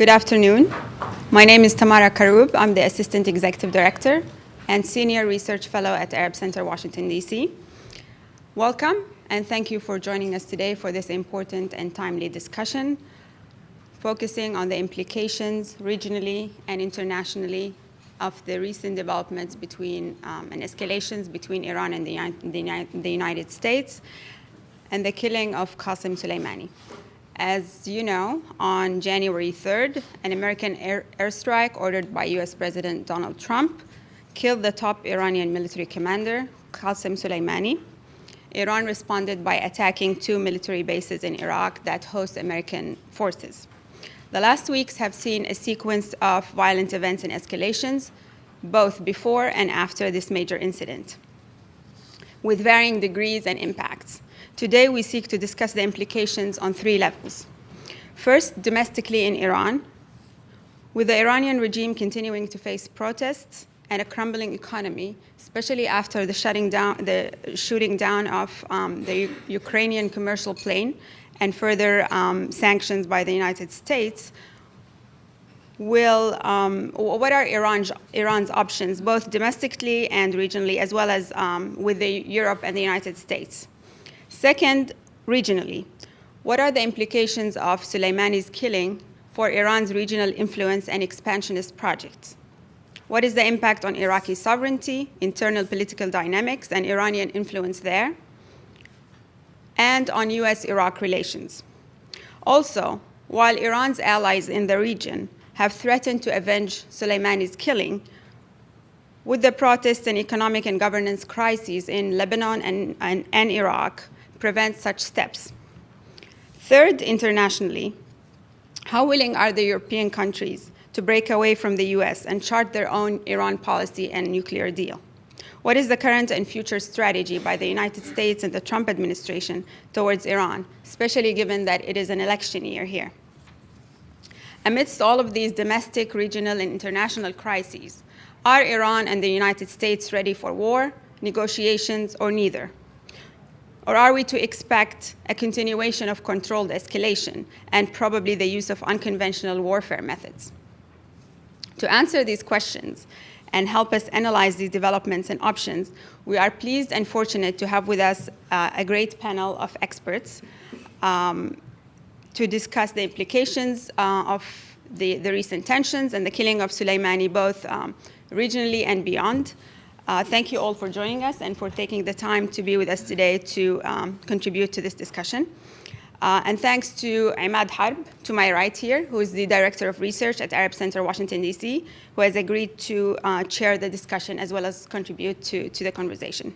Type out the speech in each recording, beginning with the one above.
Good afternoon. My name is Tamara Karoub. I'm the Assistant Executive Director and Senior Research Fellow at Arab Center, Washington, D.C. Welcome, and thank you for joining us today for this important and timely discussion, focusing on the implications regionally and internationally of the recent developments between and escalations between Iran and the United States and the killing of Qassem Soleimani. As you know, on January 3rd, an American airstrike ordered by US President Donald Trump killed the top Iranian military commander, Qassem Soleimani. Iran responded by attacking 2 military bases in Iraq that host American forces. The last weeks have seen a sequence of violent events and escalations, both before and after this major incident, with varying degrees and impacts. Today, we seek to discuss the implications on 3 levels. First, domestically in Iran, with the Iranian regime continuing to face protests and a crumbling economy, especially after the shooting down of the Ukrainian commercial plane and further sanctions by the United States, what are Iran's options, both domestically and regionally, as well as with Europe and the United States? Second, regionally, what are the implications of Soleimani's killing for Iran's regional influence and expansionist projects? What is the impact on Iraqi sovereignty, internal political dynamics, and Iranian influence there, and on US-Iraq relations? Also, while Iran's allies in the region have threatened to avenge Soleimani's killing, would the protests and economic and governance crises in Lebanon and Iraq prevent such steps? Third, internationally, how willing are the European countries to break away from the US and chart their own Iran policy and nuclear deal? What is the current and future strategy by the United States and the Trump administration towards Iran, especially given that it is an election year here? Amidst all of these domestic, regional, and international crises, are Iran and the United States ready for war, negotiations, or neither? Or are we to expect a continuation of controlled escalation and probably the use of unconventional warfare methods? To answer these questions and help us analyze these developments and options, we are pleased and fortunate to have with us a great panel of experts to discuss the implications of the recent tensions and the killing of Soleimani, both regionally and beyond. Thank you all for joining us and for taking the time to be with us today to contribute to this discussion. And thanks to Imad Harb, to my right here, who is the Director of Research at Arab Center, Washington, D.C., who has agreed to chair the discussion as well as contribute to the conversation.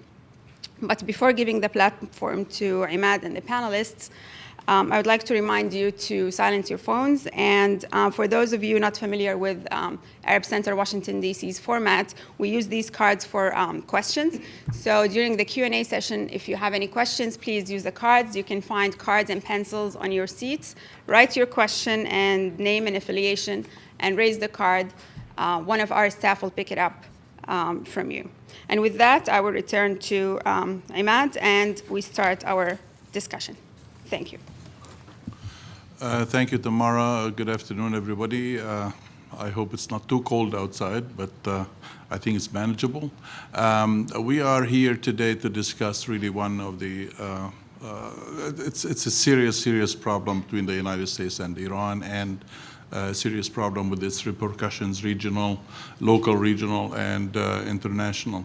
But before giving the platform to Imad and the panelists, I would like to remind you to silence your phones. And for those of you not familiar with Arab Center Washington, D.C.'s format, we use these cards for questions. So during the Q&A session, if you have any questions, please use the cards. You can find cards and pencils on your seats. Write your question and name and affiliation and raise the card. One of our staff will pick it up from you. And with that, I will return to Imad, and we start our discussion. Thank you. Thank you, Tamara. Good afternoon, everybody. I hope it's not too cold outside, but I think it's manageable. We are here today to discuss really one of the, it's a serious problem between the United States and Iran, and a serious problem with its repercussions, local, regional, and international.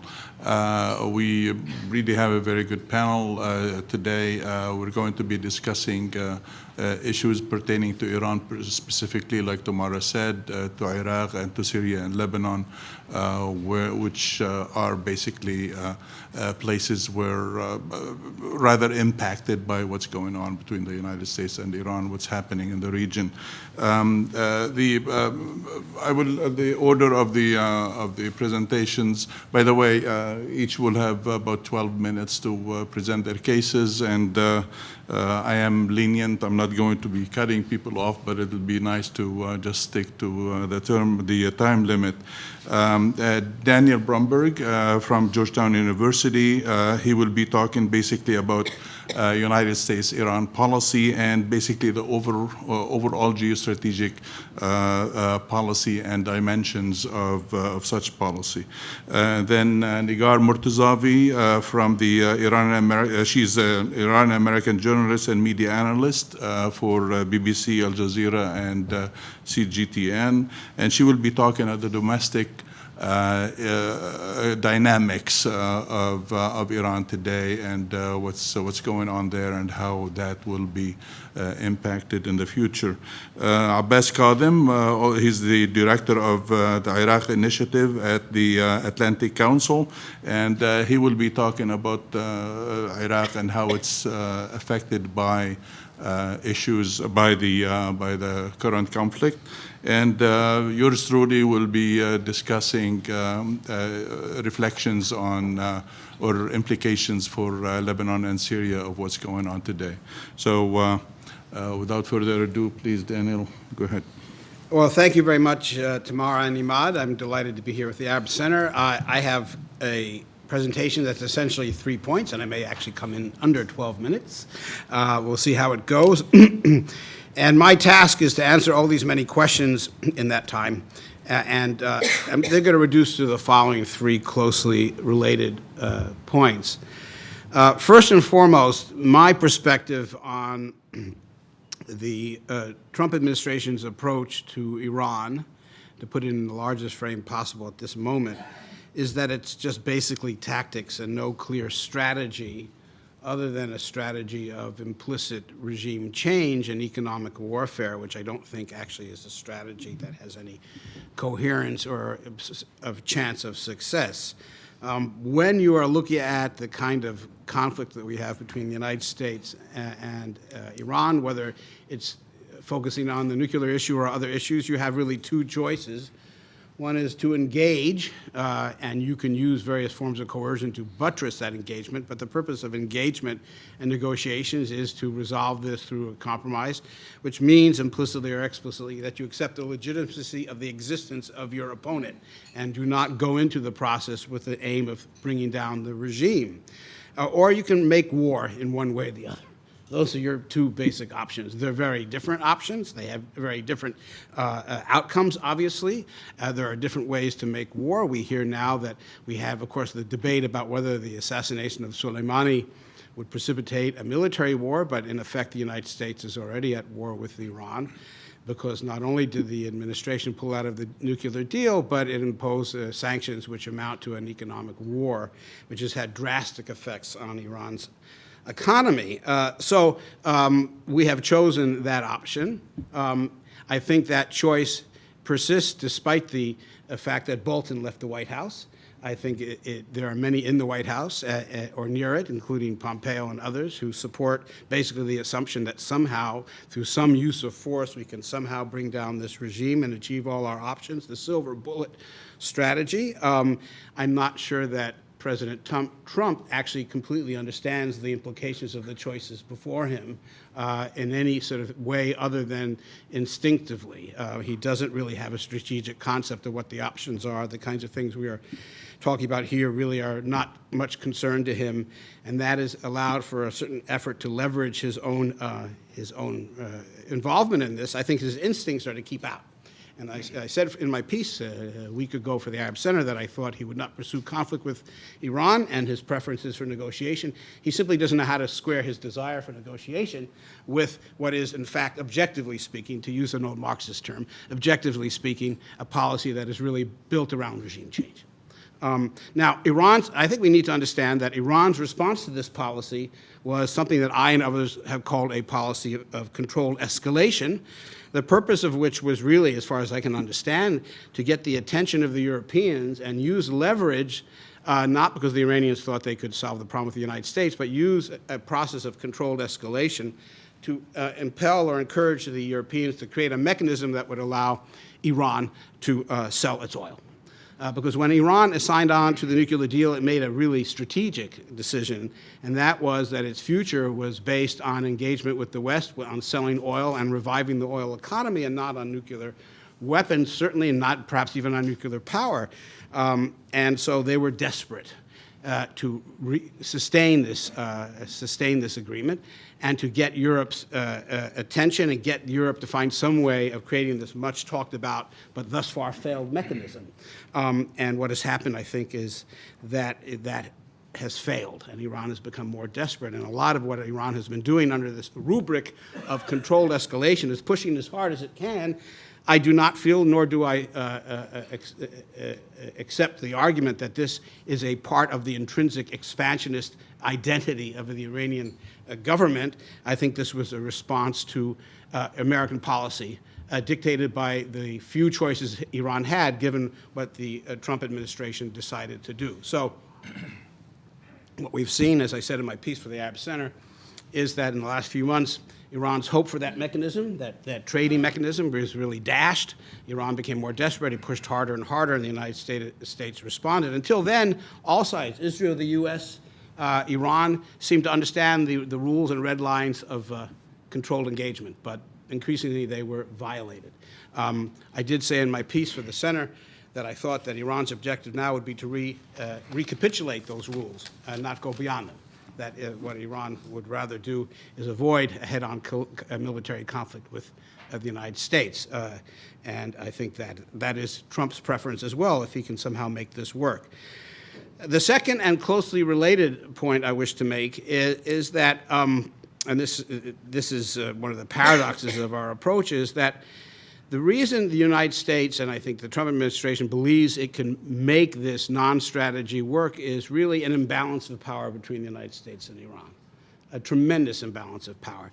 We really have a very good panel today. We're going to be discussing issues pertaining to Iran specifically, like Tamara said, to Iraq and to Syria and Lebanon, which are basically places where rather impacted by what's going on between the United States and Iran, what's happening in the region. The order of the presentations, by the way, each will have about 12 minutes to present their cases, and I am lenient. I'm not going to be cutting people off, but it would be nice to just stick to the time limit. Daniel Bromberg from Georgetown University, he will be talking basically about United States-Iran policy and basically the overall geostrategic policy and dimensions of such policy. Then Nigar Murtazavi from the she's an Iran-American journalist and media analyst for BBC, Al Jazeera, and CGTN, and she will be talking at the domestic dynamics of Iran today and what's going on there and how that will be impacted in the future. Abbas Kadhim, he's the director of the Iraq Initiative at the Atlantic Council, and he will be talking about Iraq and how it's affected by issues by the current conflict. And yours truly will be discussing reflections on or implications for Lebanon and Syria of what's going on today. So without further ado, please, Daniel, go ahead. Well, thank you very much, Tamara and Imad. I'm delighted to be here with the Arab Center. I have a presentation that's essentially 3 points, and I may actually come in under 12 minutes. We'll see how it goes. And my task is to answer all these many questions in that time, and they're going to reduce to the following 3 closely related points. First and foremost, my perspective on the Trump administration's approach to Iran, to put it in the largest frame possible at this moment, is that it's just basically tactics and no clear strategy other than a strategy of implicit regime change and economic warfare, which I don't think actually is a strategy that has any coherence or of chance of success. When you are looking at the kind of conflict that we have between the United States and Iran, whether it's focusing on the nuclear issue or other issues, you have really 2 choices. One is to engage, and you can use various forms of coercion to buttress that engagement, but the purpose of engagement and negotiations is to resolve this through a compromise, which means implicitly or explicitly that you accept the legitimacy of the existence of your opponent and do not go into the process with the aim of bringing down the regime. Or you can make war in one way or the other. Those are your 2 basic options. They're very different options. They have very different outcomes, obviously. There are different ways to make war. We hear now that we have, of course, the debate about whether the assassination of Soleimani would precipitate a military war, but in effect, the United States is already at war with Iran, because not only did the administration pull out of the nuclear deal, but it imposed sanctions which amount to an economic war, which has had drastic effects on Iran's economy. So we have chosen that option. I think that choice persists despite the fact that Bolton left the White House. I think there are many in the White House or near it, including Pompeo and others, who support basically the assumption that somehow, through some use of force, we can somehow bring down this regime and achieve all our options, the silver bullet strategy. I'm not sure that President Trump actually completely understands the implications of the choices before him in any sort of way other than instinctively. He doesn't really have a strategic concept of what the options are. The kinds of things we are talking about here really are not much concern to him, and that is allowed for a certain effort to leverage his own involvement in this. I think his instincts are to keep out. And I said in my piece a week ago for the Arab Center that I thought he would not pursue conflict with Iran and his preferences for negotiation. He simply doesn't know how to square his desire for negotiation with what is, in fact, objectively speaking, to use an old Marxist term, objectively speaking, a policy that is really built around regime change. Now, I think we need to understand that Iran's response to this policy was something that I and others have called a policy of controlled escalation, the purpose of which was really, as far as I can understand, to get the attention of the Europeans and use leverage, not because the Iranians thought they could solve the problem with the United States, but use a process of controlled escalation to impel or encourage the Europeans to create a mechanism that would allow Iran to sell its oil. Because when Iran signed on to the nuclear deal, it made a really strategic decision, and that was that its future was based on engagement with the West, on selling oil and reviving the oil economy, and not on nuclear weapons, certainly, and not perhaps even on nuclear power. And so they were desperate. to sustain this agreement and to get Europe's attention and get Europe to find some way of creating this much talked about but thus far failed mechanism. And what has happened, I think, is that that has failed, and Iran has become more desperate. And a lot of what Iran has been doing under this rubric of controlled escalation is pushing as hard as it can. I do not feel, nor do I accept the argument that this is a part of the intrinsic expansionist identity of the Iranian government. I think this was a response to American policy dictated by the few choices Iran had, given what the Trump administration decided to do. So what we've seen, as I said in my piece for the Arab Center, is that in the last few months, Iran's hope for that mechanism, that trading mechanism, was really dashed. Iran became more desperate. He pushed harder and harder, and the United States responded. Until then, all sides, Israel, the U.S., Iran, seemed to understand the rules and red lines of controlled engagement, but increasingly they were violated. I did say in my piece for the Center that I thought that Iran's objective now would be to recapitulate those rules and not go beyond them. That what Iran would rather do is avoid a head-on military conflict with the United States. And I think that is Trump's preference as well, if he can somehow make this work. The second and closely related point I wish to make is that, and this is one of the paradoxes of our approach, is that the reason the United States, and I think the Trump administration, believes it can make this non-strategy work is really an imbalance of power between the United States and Iran, a tremendous imbalance of power.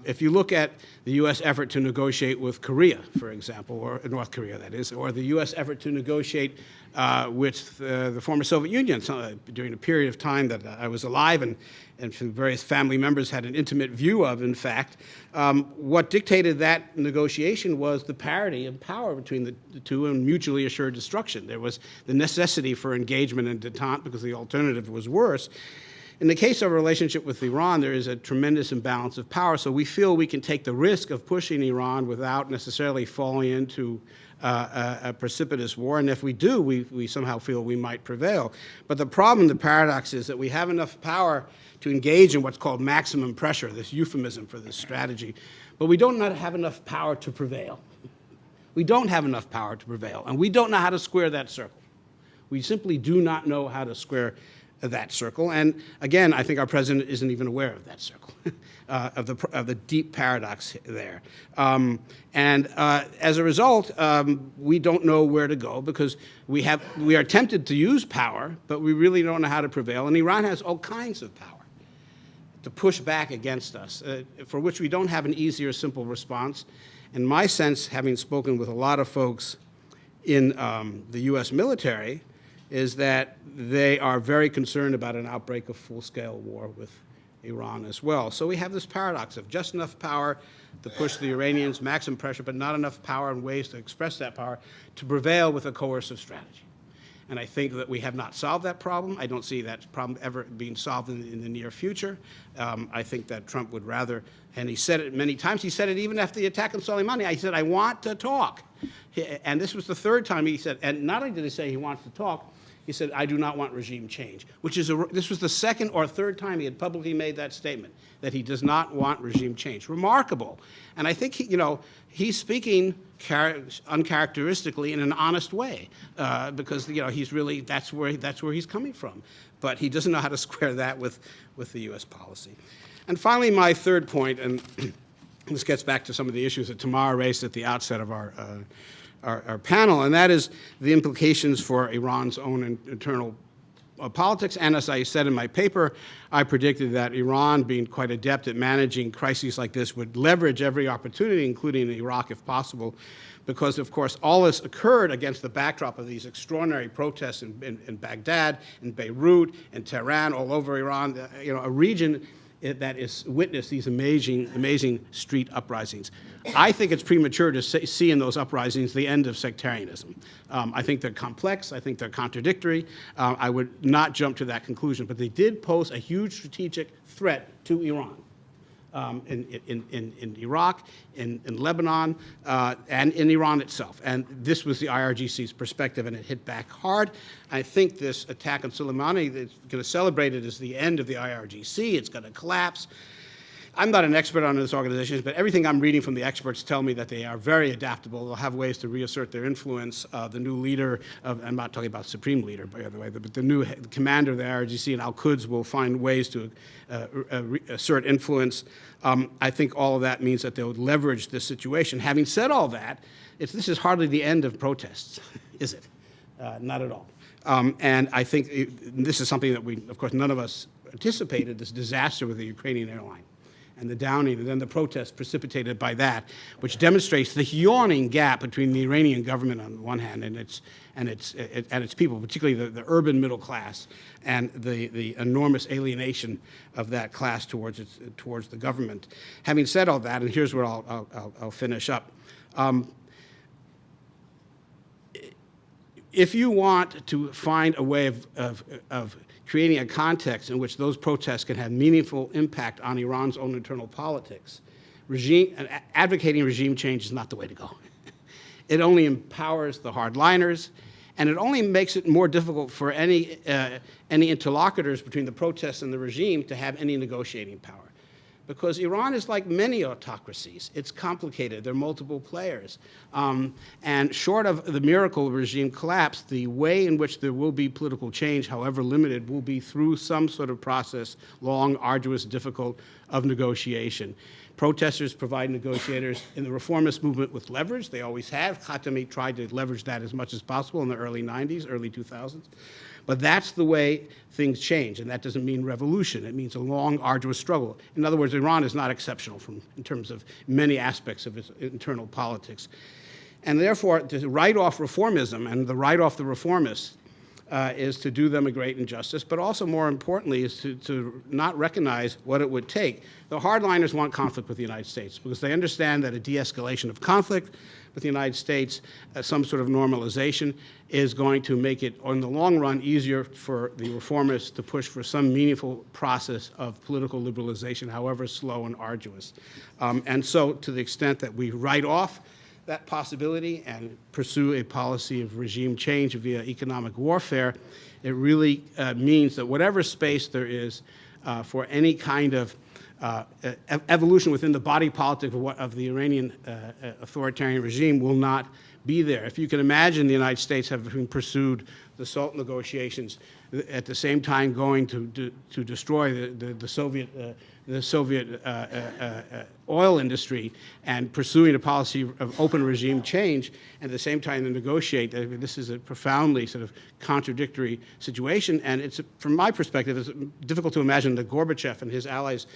If you look at the U.S. effort to negotiate with Korea, for example, or North Korea, that is, or the U.S. effort to negotiate with the former Soviet Union during a period of time that I was alive and various family members had an intimate view of, in fact, what dictated that negotiation was the parity of power between the two and mutually assured destruction. There was the necessity for engagement and detente because the alternative was worse. In the case of a relationship with Iran, there is a tremendous imbalance of power, so we feel we can take the risk of pushing Iran without necessarily falling into a precipitous war, and if we do, we somehow feel we might prevail. But the problem, the paradox, is that we have enough power to engage in what's called maximum pressure, this euphemism for this strategy, but we don't have enough power to prevail. We don't have enough power to prevail, and we don't know how to square that circle. We simply do not know how to square that circle. And again, I think our president isn't even aware of that circle, of the deep paradox there. As a result, we don't know where to go because we are tempted to use power, but we really don't know how to prevail. And Iran has all kinds of power to push back against us, for which we don't have an easy or simple response. In my sense, having spoken with a lot of folks in the U.S. military, is that they are very concerned about an outbreak of full-scale war with Iran as well. So we have this paradox of just enough power to push the Iranians, maximum pressure, but not enough power and ways to express that power to prevail with a coercive strategy. And I think that we have not solved that problem. I don't see that problem ever being solved in the near future. I think that Trump would rather, and he said it many times, he said it even after the attack on Soleimani, I said, I want to talk. And this was the third time he said, and not only did he say he wants to talk, he said, I do not want regime change, this was the second or third time he had publicly made that statement, that he does not want regime change. Remarkable. And I think, he's speaking uncharacteristically in an honest way, because, he's really, that's where he's coming from. But he doesn't know how to square that with the U.S. policy. And finally, my third point, and this gets back to some of the issues that Tamara raised at the outset of our panel, and that is the implications for Iran's own internal politics. And as I said in my paper, I predicted that Iran, being quite adept at managing crises like this, would leverage every opportunity, including Iraq if possible, because, of course, all this occurred against the backdrop of these extraordinary protests in Baghdad, in Beirut, in Tehran, all over Iran, a region that is witnessed these amazing street uprisings. I think it's premature to see in those uprisings the end of sectarianism. I think they're complex. I think they're contradictory. I would not jump to that conclusion, but they did pose a huge strategic threat to Iran. in Iraq, in Lebanon, and in Iran itself. And this was the IRGC's perspective, and it hit back hard. I think this attack on Soleimani is going to celebrate it as the end of the IRGC. It's going to collapse. I'm not an expert on this organization, but everything I'm reading from the experts tell me that they are very adaptable. They'll have ways to reassert their influence. The new leader I'm not talking about supreme leader, by the way, but the new commander of the IRGC and al-Quds will find ways to assert influence. I think all of that means that they'll leverage this situation. Having said all that, this is hardly the end of protests, is it? Not at all. And I think this is something that of course, none of us anticipated, this disaster with the Ukrainian airline and the downing, and then the protests precipitated by that, which demonstrates the yawning gap between the Iranian government on the one hand and its people, particularly the urban middle class, and the enormous alienation of that class towards the government. Having said all that, and here's where I'll finish up. If you want to find a way of creating a context in which those protests can have meaningful impact on Iran's own internal politics, advocating regime change is not the way to go. It only empowers the hardliners, and it only makes it more difficult for any interlocutors between the protests and the regime to have any negotiating power. Because Iran is like many autocracies. It's complicated. There are multiple players. And short of the miracle regime collapse, the way in which there will be political change, however limited, will be through some sort of process, long, arduous, difficult, of negotiation. Protesters provide negotiators in the reformist movement with leverage. They always have. Khatami tried to leverage that as much as possible in the early 90s, early 2000s. But that's the way things change, and that doesn't mean revolution. It means a long, arduous struggle. In other words, Iran is not exceptional in terms of many aspects of its internal politics. And therefore, to write off reformism and to write off the reformists is to do them a great injustice, but also, more importantly, is to not recognize what it would take. The hardliners want conflict with the United States because they understand that a de-escalation of conflict with the United States, some sort of normalization, is going to make it, in the long run, easier for the reformists to push for some meaningful process of political liberalization, however slow and arduous. And so, to the extent that we write off that possibility and pursue a policy of regime change via economic warfare, it really means that whatever space there is for any kind of evolution within the body politic of the Iranian authoritarian regime will not be there. If you can imagine the United States having pursued the SALT negotiations, at the same time going to destroy the Soviet oil industry and pursuing a policy of open regime change, and at the same time to negotiate. I mean, this is a profoundly sort of contradictory situation, and it's, from my perspective, it's difficult to imagine that Gorbachev and his allies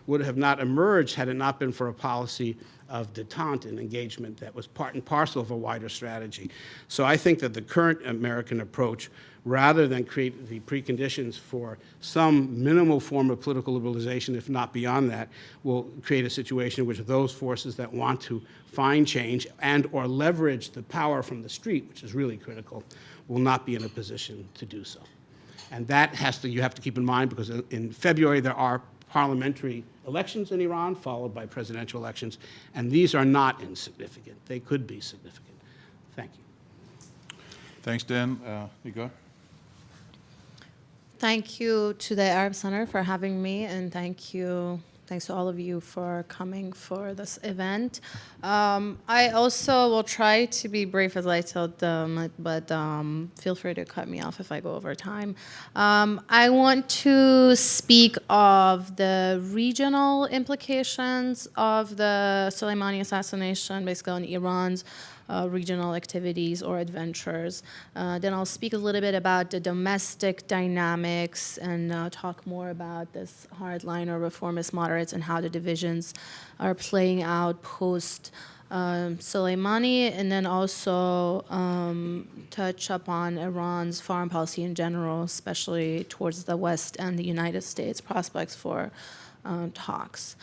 would have not emerged had it not been for a policy of detente and engagement that was part and parcel of a wider strategy. So I think that the current American approach, rather than create the preconditions for some minimal form of political liberalization, if not beyond that, will create a situation in which those forces that want to find change and or leverage the power from the street, which is really critical, will not be in a position to do so. And that you have to keep in mind, because in February there are parliamentary elections in Iran, followed by presidential elections, and these are not insignificant. They could be significant. Thank you. Thanks, Dan. Igor? Thank you to the Arab Center for having me, and thanks to all of you for coming for this event. I also will try to be brief, as I told them, but feel free to cut me off if I go over time. I want to speak of the regional implications of the Soleimani assassination, basically on Iran's regional activities or adventures. Then I'll speak a little bit about the domestic dynamics and talk more about this hardliner reformist moderates and how the divisions are playing out post Soleimani, and then also touch upon Iran's foreign policy in general, especially towards the West and the United States, prospects for talks.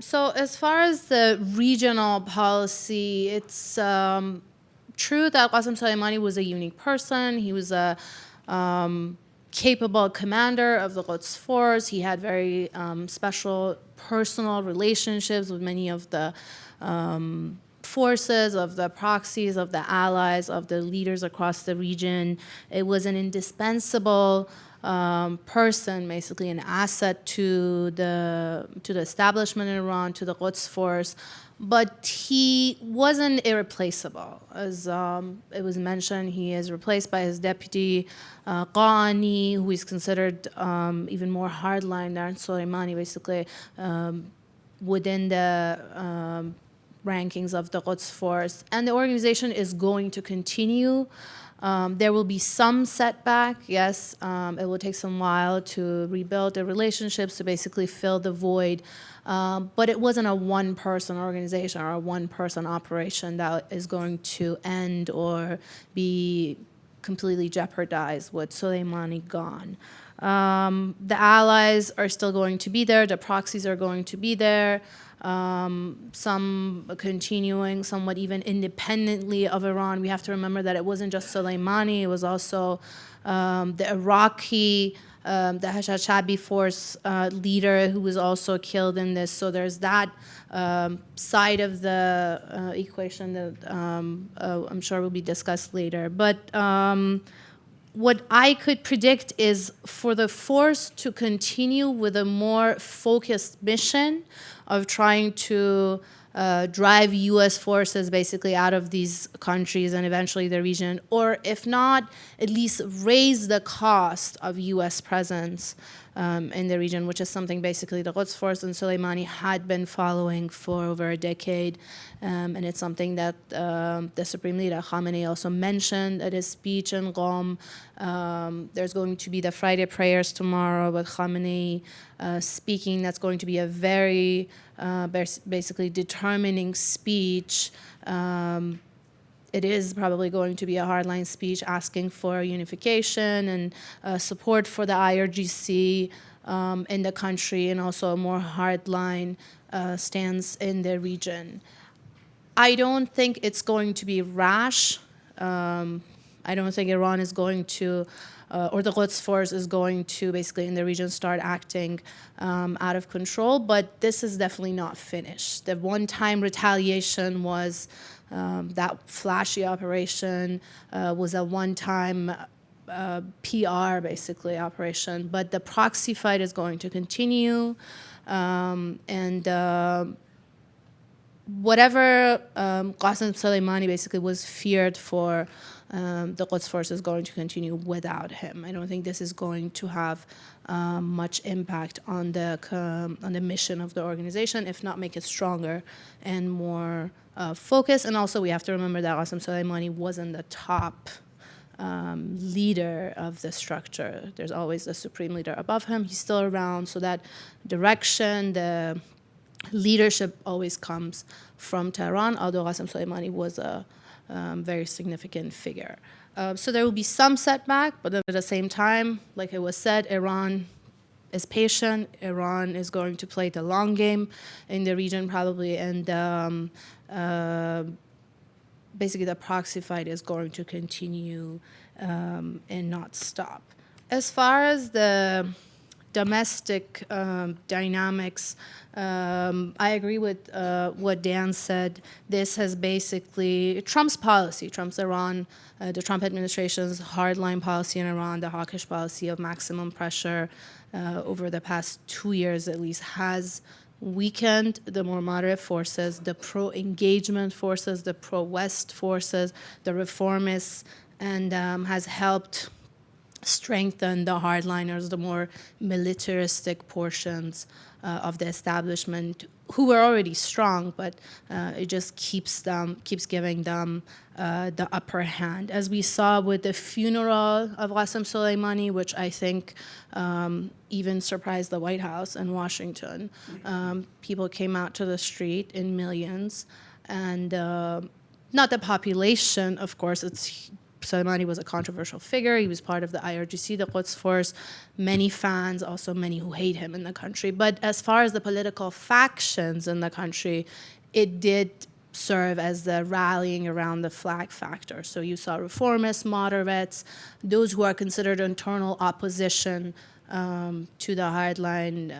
So as far as the regional policy, it's true that Qassem Soleimani was a unique person. He was a capable commander of the quds-force. He had very special personal relationships with many of the forces, of the proxies, of the allies, of the leaders across the region. It was an indispensable person, basically an asset to the establishment in Iran, to the quds-force. But he wasn't irreplaceable. As it was mentioned, he is replaced by his deputy, Qani, who is considered even more hardline than Soleimani, basically, within the rankings of the quds-force. And the organization is going to continue. There will be some setback, yes. It will take some while to rebuild the relationships, to basically fill the void. But it wasn't a one-person organization or a one-person operation that is going to end or be completely jeopardized with Soleimani gone. The allies are still going to be there. The proxies are going to be there. Some continuing somewhat even independently of Iran. We have to remember that it wasn't just Soleimani, it was also the Iraqi, the Hashabi force leader who was also killed in this. So there's that side of the equation that I'm sure will be discussed later. But what I could predict is for the force to continue with a more focused mission of trying to drive U.S. forces basically out of these countries and eventually the region, or if not, at least raise the cost of U.S. presence in the region, which is something basically the quds-force and Soleimani had been following for over a decade. And it's something that the Supreme Leader Khamenei also mentioned at his speech in Qom. There's going to be the Friday prayers tomorrow with Khamenei speaking. That's going to be a very basically determining speech. It is probably going to be a hardline speech asking for unification and support for the IRGC in the country, and also a more hardline stance in the region. I don't think it's going to be rash. I don't think Iran is going to, or the quds-force is going to basically in the region start acting out of control, but this is definitely not finished. The one-time retaliation was that flashy operation, was a one-time PR basically operation, but the proxy fight is going to continue, and whatever Qassem Soleimani basically was feared for, the quds-force is going to continue without him. I don't think this is going to have much impact on the mission of the organization, if not make it stronger and more focused. And also we have to remember that Qassem Soleimani wasn't the top leader of the structure. There's always a supreme leader above him. He's still around, so that direction, the leadership always comes from Tehran, although Qassem Soleimani was a very significant figure. So there will be some setback, but at the same time, like it was said, Iran is patient. Iran is going to play the long game in the region probably, and basically the proxy fight is going to continue and not stop. As far as the domestic dynamics, I agree with what Dan said. This has basically Trump's policy, Trump's Iran, the Trump administration's hardline policy in Iran, the hawkish policy of maximum pressure over the past 2 years at least, has weakened the more moderate forces, the pro-engagement forces, the pro-West forces, the reformists, and has helped strengthen the hardliners, the more militaristic portions of the establishment, who were already strong, but it just keeps giving them the upper hand. As we saw with the funeral of Qassem Soleimani, which I think even surprised the White House and Washington. People came out to the street in millions, and not the population, of course, Soleimani was a controversial figure. He was part of the IRGC, the quds-force, many fans, also many who hate him in the country. But as far as the political factions in the country, it did serve as the rallying around the flag factor. So you saw reformists, moderates, those who are considered internal opposition to the hardline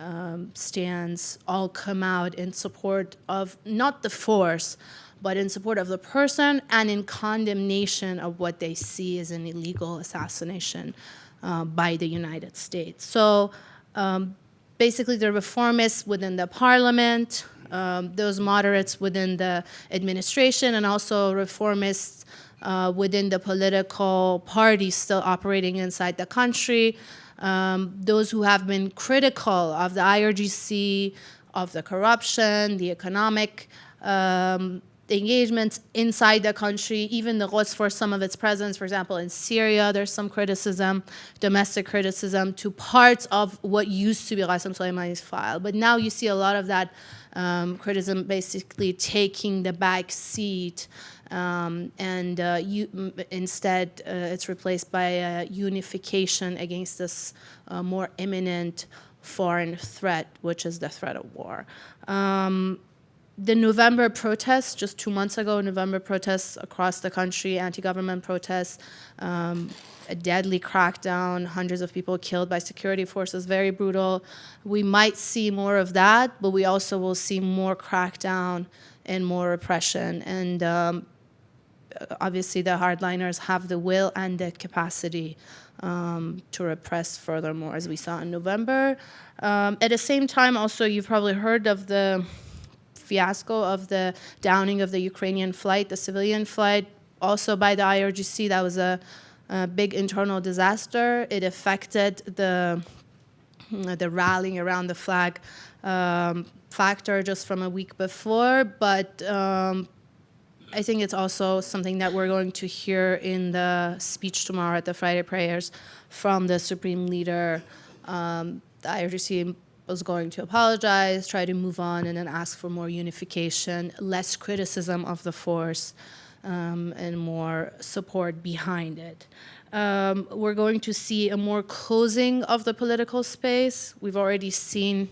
stance, all come out in support of not the force, but in support of the person and in condemnation of what they see as an illegal assassination by the United States. So basically the reformists within the parliament, those moderates within the administration, and also reformists within the political parties still operating inside the country, those who have been critical of the IRGC, of the corruption, the economic engagements inside the country, even the quds-force, some of its presence, for example, in Syria, there's some criticism, domestic criticism to parts of what used to be Qassem Soleimani's file. But now you see a lot of that criticism basically taking the back seat, instead it's replaced by a unification against this more imminent foreign threat, which is the threat of war. The November protests, just 2 months ago, November protests across the country, anti-government protests, a deadly crackdown, hundreds of people killed by security forces, very brutal. We might see more of that, but we also will see more crackdown and more repression. And obviously the hardliners have the will and the capacity to repress furthermore, as we saw in November. At the same time, also, you've probably heard of the fiasco of the downing of the Ukrainian flight, the civilian flight, also by the IRGC. That was a big internal disaster. It affected the rallying around the flag factor just from a week before, but I think it's also something that we're going to hear in the speech tomorrow at the Friday prayers from the Supreme Leader. The IRGC was going to apologize, try to move on, and then ask for more unification, less criticism of the force, and more support behind it. We're going to see a more closing of the political space. We've already seen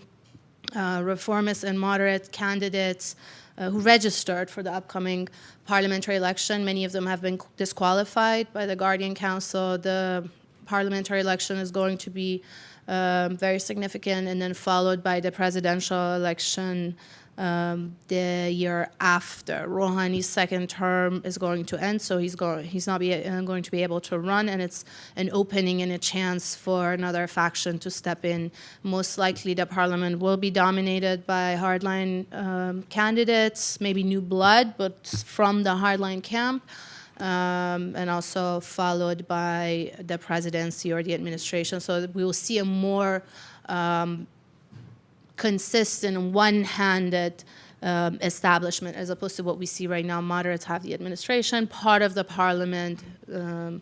reformist and moderate candidates who registered for the upcoming parliamentary election. Many of them have been disqualified by the Guardian Council. The parliamentary election is going to be very significant, and then followed by the presidential election the year after. Rouhani's second term is going to end, so he's not going to be able to run, and it's an opening and a chance for another faction to step in. Most likely the parliament will be dominated by hardline candidates, maybe new blood, but from the hardline camp. And also followed by the presidency or the administration. So we will see a more consistent, one-handed establishment as opposed to what we see right now. Moderates have the administration, part of the parliament, and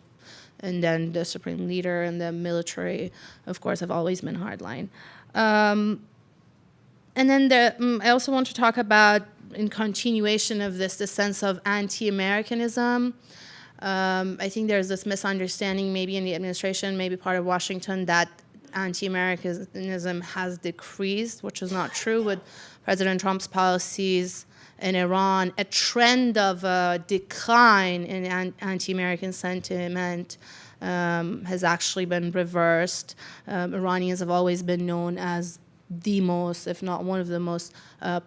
then the supreme leader and the military, of course, have always been hardline. And then I also want to talk about, in continuation of this, the sense of anti-Americanism. I think there's this misunderstanding maybe in the administration, maybe part of Washington, that anti-Americanism has decreased, which is not true. With President Trump's policies in Iran, a trend of decline in anti-American sentiment has actually been reversed. Iranians have always been known as the most, if not one of the most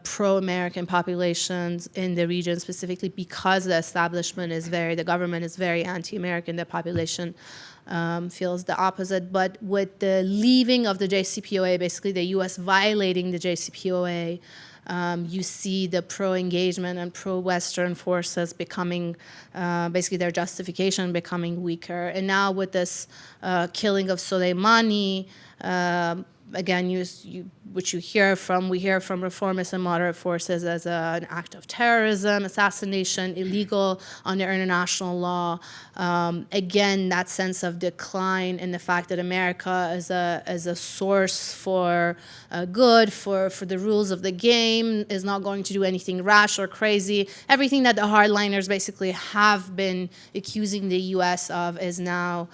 pro-American populations in the region, specifically because the government is very anti-American. The population feels the opposite. But with the leaving of the JCPOA, basically the U.S. violating the JCPOA, you see the pro-engagement and pro-Western forces becoming, basically their justification becoming weaker. And now with this killing of Soleimani, again, we hear from reformist and moderate forces as an act of terrorism, assassination, illegal under international law. Again, that sense of decline in the fact that America is a source for good, for the rules of the game, is not going to do anything rash or crazy. Everything that the hardliners basically have been accusing the U.S. of is now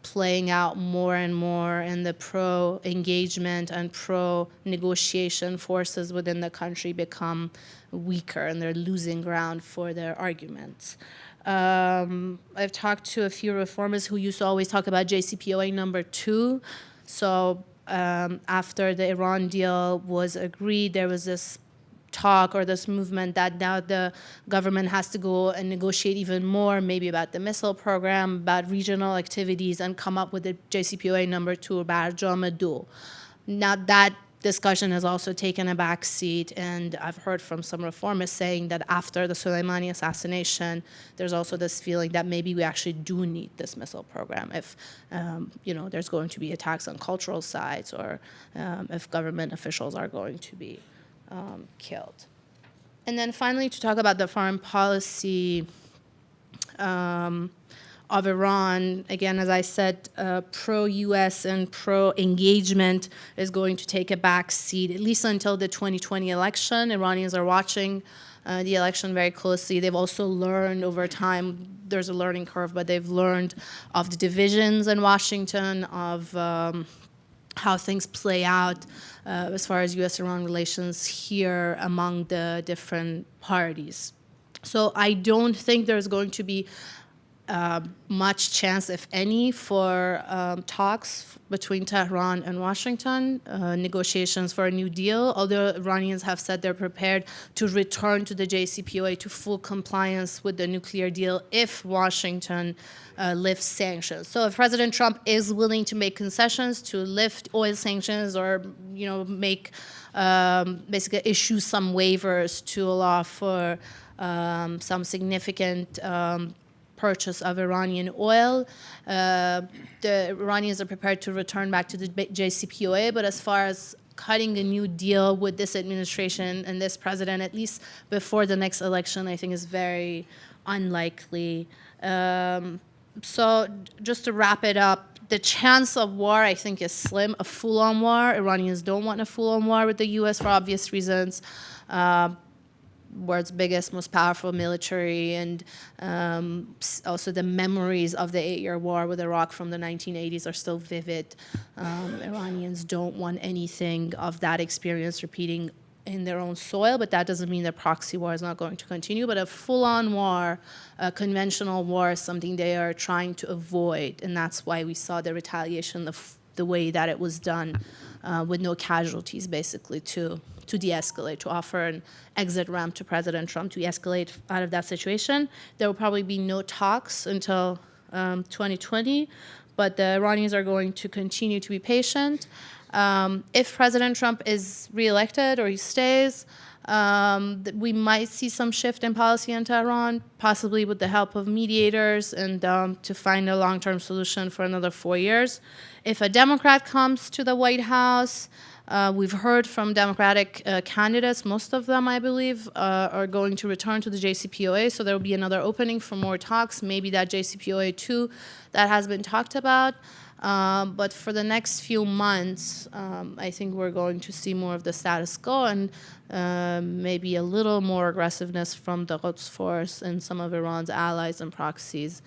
playing out more and more in the pro pro-engagement and pro-negotiation forces within the country become weaker and they're losing ground for their arguments. I've talked to a few reformers who used to always talk about JCPOA number 2. So after the Iran deal was agreed, there was this talk or this movement that now the government has to go and negotiate even more, maybe about the missile program, about regional activities, and come up with the JCPOA number 2, Barjam Do. Now that discussion has also taken a back seat, and I've heard from some reformers saying that after the Soleimani assassination, there's also this feeling that maybe we actually do need this missile program if there's going to be attacks on cultural sites, or if government officials are going to be killed. And then finally, to talk about the foreign policy of Iran, again, as I said, pro-US and pro-engagement is going to take a back seat, at least until the 2020 election. Iranians are watching the election very closely. They've also learned over time, there's a learning curve, but they've learned of the divisions in Washington, of how things play out as far as US-Iran relations here among the different parties. So I don't think there's going to be much chance, if any, for talks between Tehran and Washington, negotiations for a new deal, although Iranians have said they're prepared to return to the JCPOA to full compliance with the nuclear deal if Washington lifts sanctions. So if President Trump is willing to make concessions to lift oil sanctions, or make basically issue some waivers to allow for some significant purchase of Iranian oil, the Iranians are prepared to return back to the JCPOA. But as far as cutting a new deal with this administration and this president, at least before the next election, I think is very unlikely. So just to wrap it up, the chance of war, I think, is slim, a full-on war. Iranians don't want a full-on war with the U.S. for obvious reasons. World's biggest, most powerful military, and also the memories of the 8-year war with Iraq from the 1980s are still vivid. Iranians don't want anything of that experience repeating in their own soil, but that doesn't mean the proxy war is not going to continue. But a full-on war, a conventional war, is something they are trying to avoid, and that's why we saw the retaliation the way that it was done, with no casualties, basically, to de-escalate, to offer an exit ramp to President Trump to escalate out of that situation. There will probably be no talks until 2020, but the Iranians are going to continue to be patient. If President Trump is reelected or he stays, we might see some shift in policy in Tehran, possibly with the help of mediators, and to find a long-term solution for another 4 years. If a Democrat comes to the White House, we've heard from Democratic candidates, most of them, I believe, are going to return to the JCPOA, so there will be another opening for more talks, maybe that JCPOA 2 that has been talked about. But for the next few months, I think we're going to see more of the status quo, and maybe a little more aggressiveness from the quds-force and some of Iran's allies and proxies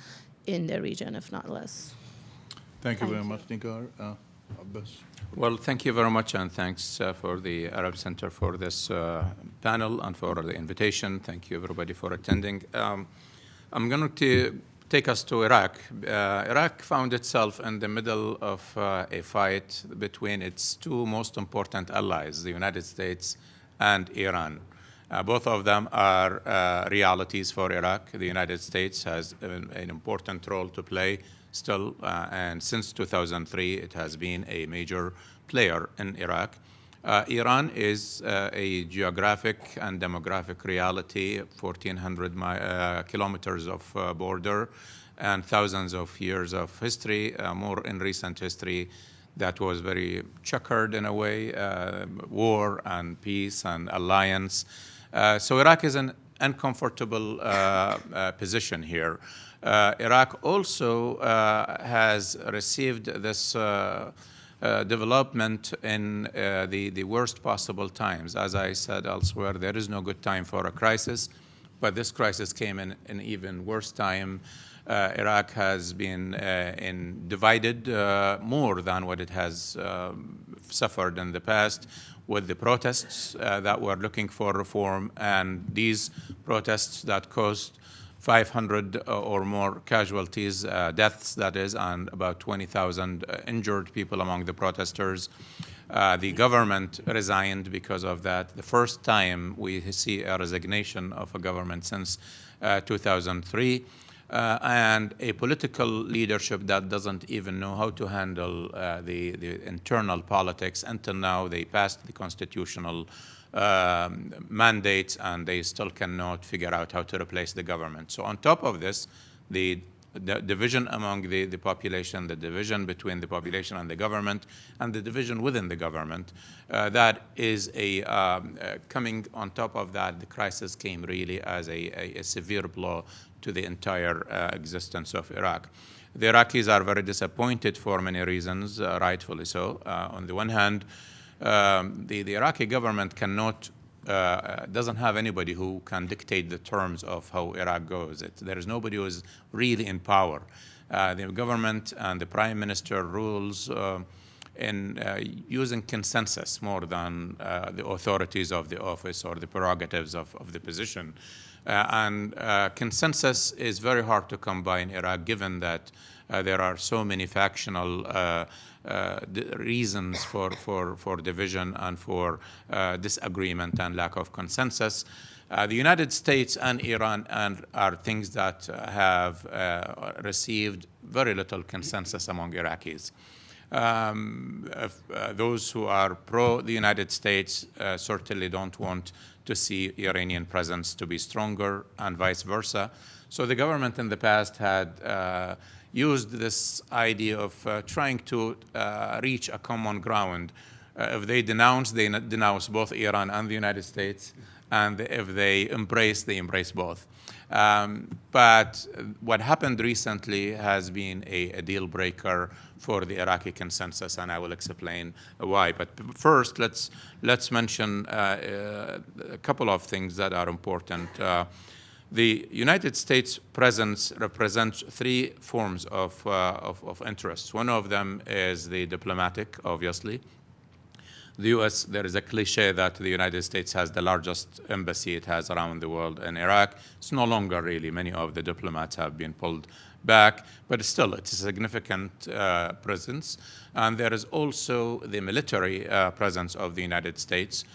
in the region, if not less. Thank you very much, Nigar. Abbas. Well, thank you very much, and thanks for the Arab Center for this panel and for the invitation. Thank you, everybody, for attending. I'm going to take us to Iraq. Iraq found itself in the middle of a fight between its two most important allies, the United States and Iran. Both of them are realities for Iraq. The United States has an important role to play still, and since 2003, it has been a major player in Iraq. Iran is a geographic and demographic reality, 1,400 kilometers of border and thousands of years of history, more in recent history that was very checkered in a way, war and peace and alliance. So Iraq is an uncomfortable position here. Iraq also has received this development in the worst possible times. As I said elsewhere, there is no good time for a crisis, but this crisis came in an even worse time. Iraq has been divided more than what it has suffered in the past, with the protests that were looking for reform, and these protests that caused 500 or more casualties, deaths that is, and about 20,000 injured people among the protesters. The government resigned because of that. The first time we see a resignation of a government since 2003. And a political leadership that doesn't even know how to handle the internal politics. Until now, they passed the constitutional mandates, and they still cannot figure out how to replace the government. So on top of this, the division among the population, the division between the population and the government, and the division within the government, that is coming on top of that. The crisis came really as a severe blow to the entire existence of Iraq. The Iraqis are very disappointed for many reasons, rightfully so. On the one hand, the Iraqi government doesn't have anybody who can dictate the terms of how Iraq goes. There is nobody who is really in power. The government and the prime minister rules in using consensus more than the authorities of the office or the prerogatives of the position. And consensus is very hard to come by in Iraq, given that there are so many factional reasons for division and for disagreement and lack of consensus. The United States and Iran are things that have received very little consensus among Iraqis. Those who are pro the United States certainly don't want to see Iranian presence to be stronger, and vice versa. So the government in the past had used this idea of trying to reach a common ground. If they denounce both Iran and the United States, and if they embrace both. But what happened recently has been a deal breaker for the Iraqi consensus, and I will explain why. But first, let's mention a couple of things that are important. The United States presence represents three forms of interest. One of them is the diplomatic, obviously. The U.S., there is a cliche that the United States has the largest embassy it has around the world in Iraq. It's no longer really. Many of the diplomats have been pulled back, but still it's a significant presence. And there is also the military presence of the United States,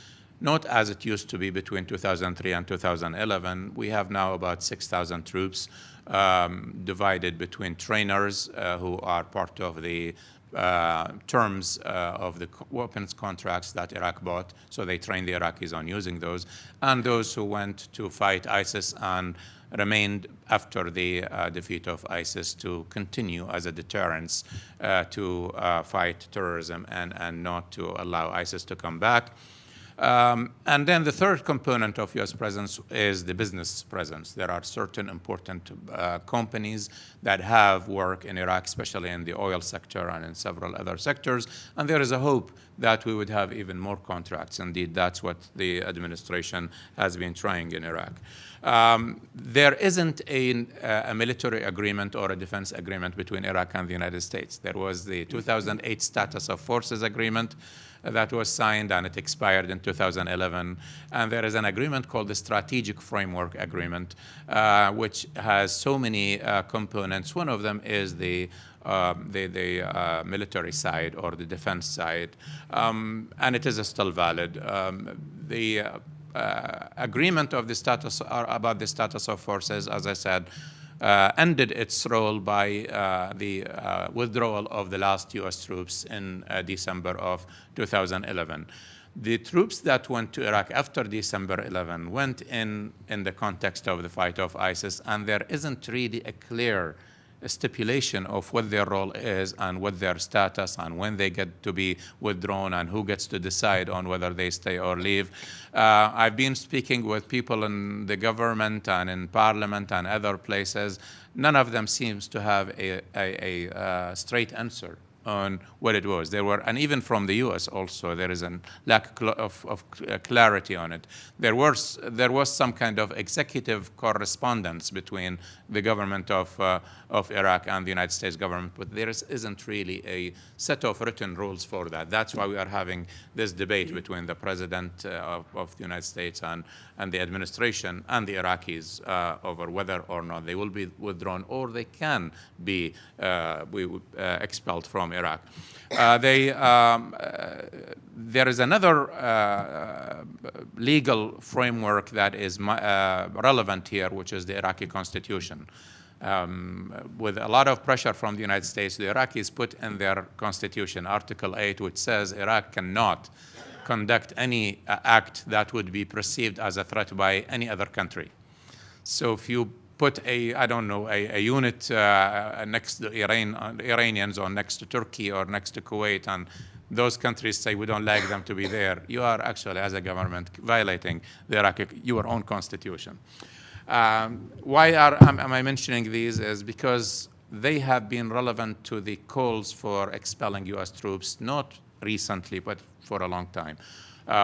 not as it used to be between 2003 and 2011. We have now about 6,000 troops divided between trainers who are part of the terms of the weapons contracts that Iraq bought, so they trained the Iraqis on using those, and those who went to fight ISIS and remained after the defeat of ISIS to continue as a deterrence to fight terrorism and not to allow ISIS to come back. And then the third component of U.S. presence is the business presence. There are certain important companies that have work in Iraq, especially in the oil sector and in several other sectors. And there is a hope that we would have even more contracts. Indeed, that's what the administration has been trying in Iraq. There isn't a military agreement or a defense agreement between Iraq and the United States. There was the 2008 Status of Forces Agreement that was signed, and it expired in 2011. And there is an agreement called the Strategic Framework Agreement, which has so many components. One of them is the military side or the defense side, and it is still valid. The agreement of the status about the status of forces, as I said, ended its role by the withdrawal of the last U.S. troops in December of 2011. The troops that went to Iraq after December 11 went in the context of the fight of ISIS, and there isn't really a clear stipulation of what their role is and what their status and when they get to be withdrawn and who gets to decide on whether they stay or leave. I've been speaking with people in the government and in parliament and other places. None of them seems to have a straight answer on what it was. There were, and even from the U.S. also, there is a lack of clarity on it. There was some kind of executive correspondence between the government of Iraq and the United States government, but there isn't really a set of written rules for that. That's why we are having this debate between the president of the United States and the administration and the Iraqis over whether or not they will be withdrawn or they can be expelled from Iraq. There is another legal framework that is relevant here, which is the Iraqi constitution. With a lot of pressure from the United States, the Iraqis put in their constitution Article 8, which says Iraq cannot conduct any act that would be perceived as a threat by any other country. So if you put a unit next to Iranians or next to Turkey or next to Kuwait, and those countries say we don't like them to be there, you are actually, as a government, violating your own constitution. Why am I mentioning these is because they have been relevant to the calls for expelling U.S. troops, not recently, but for a long time.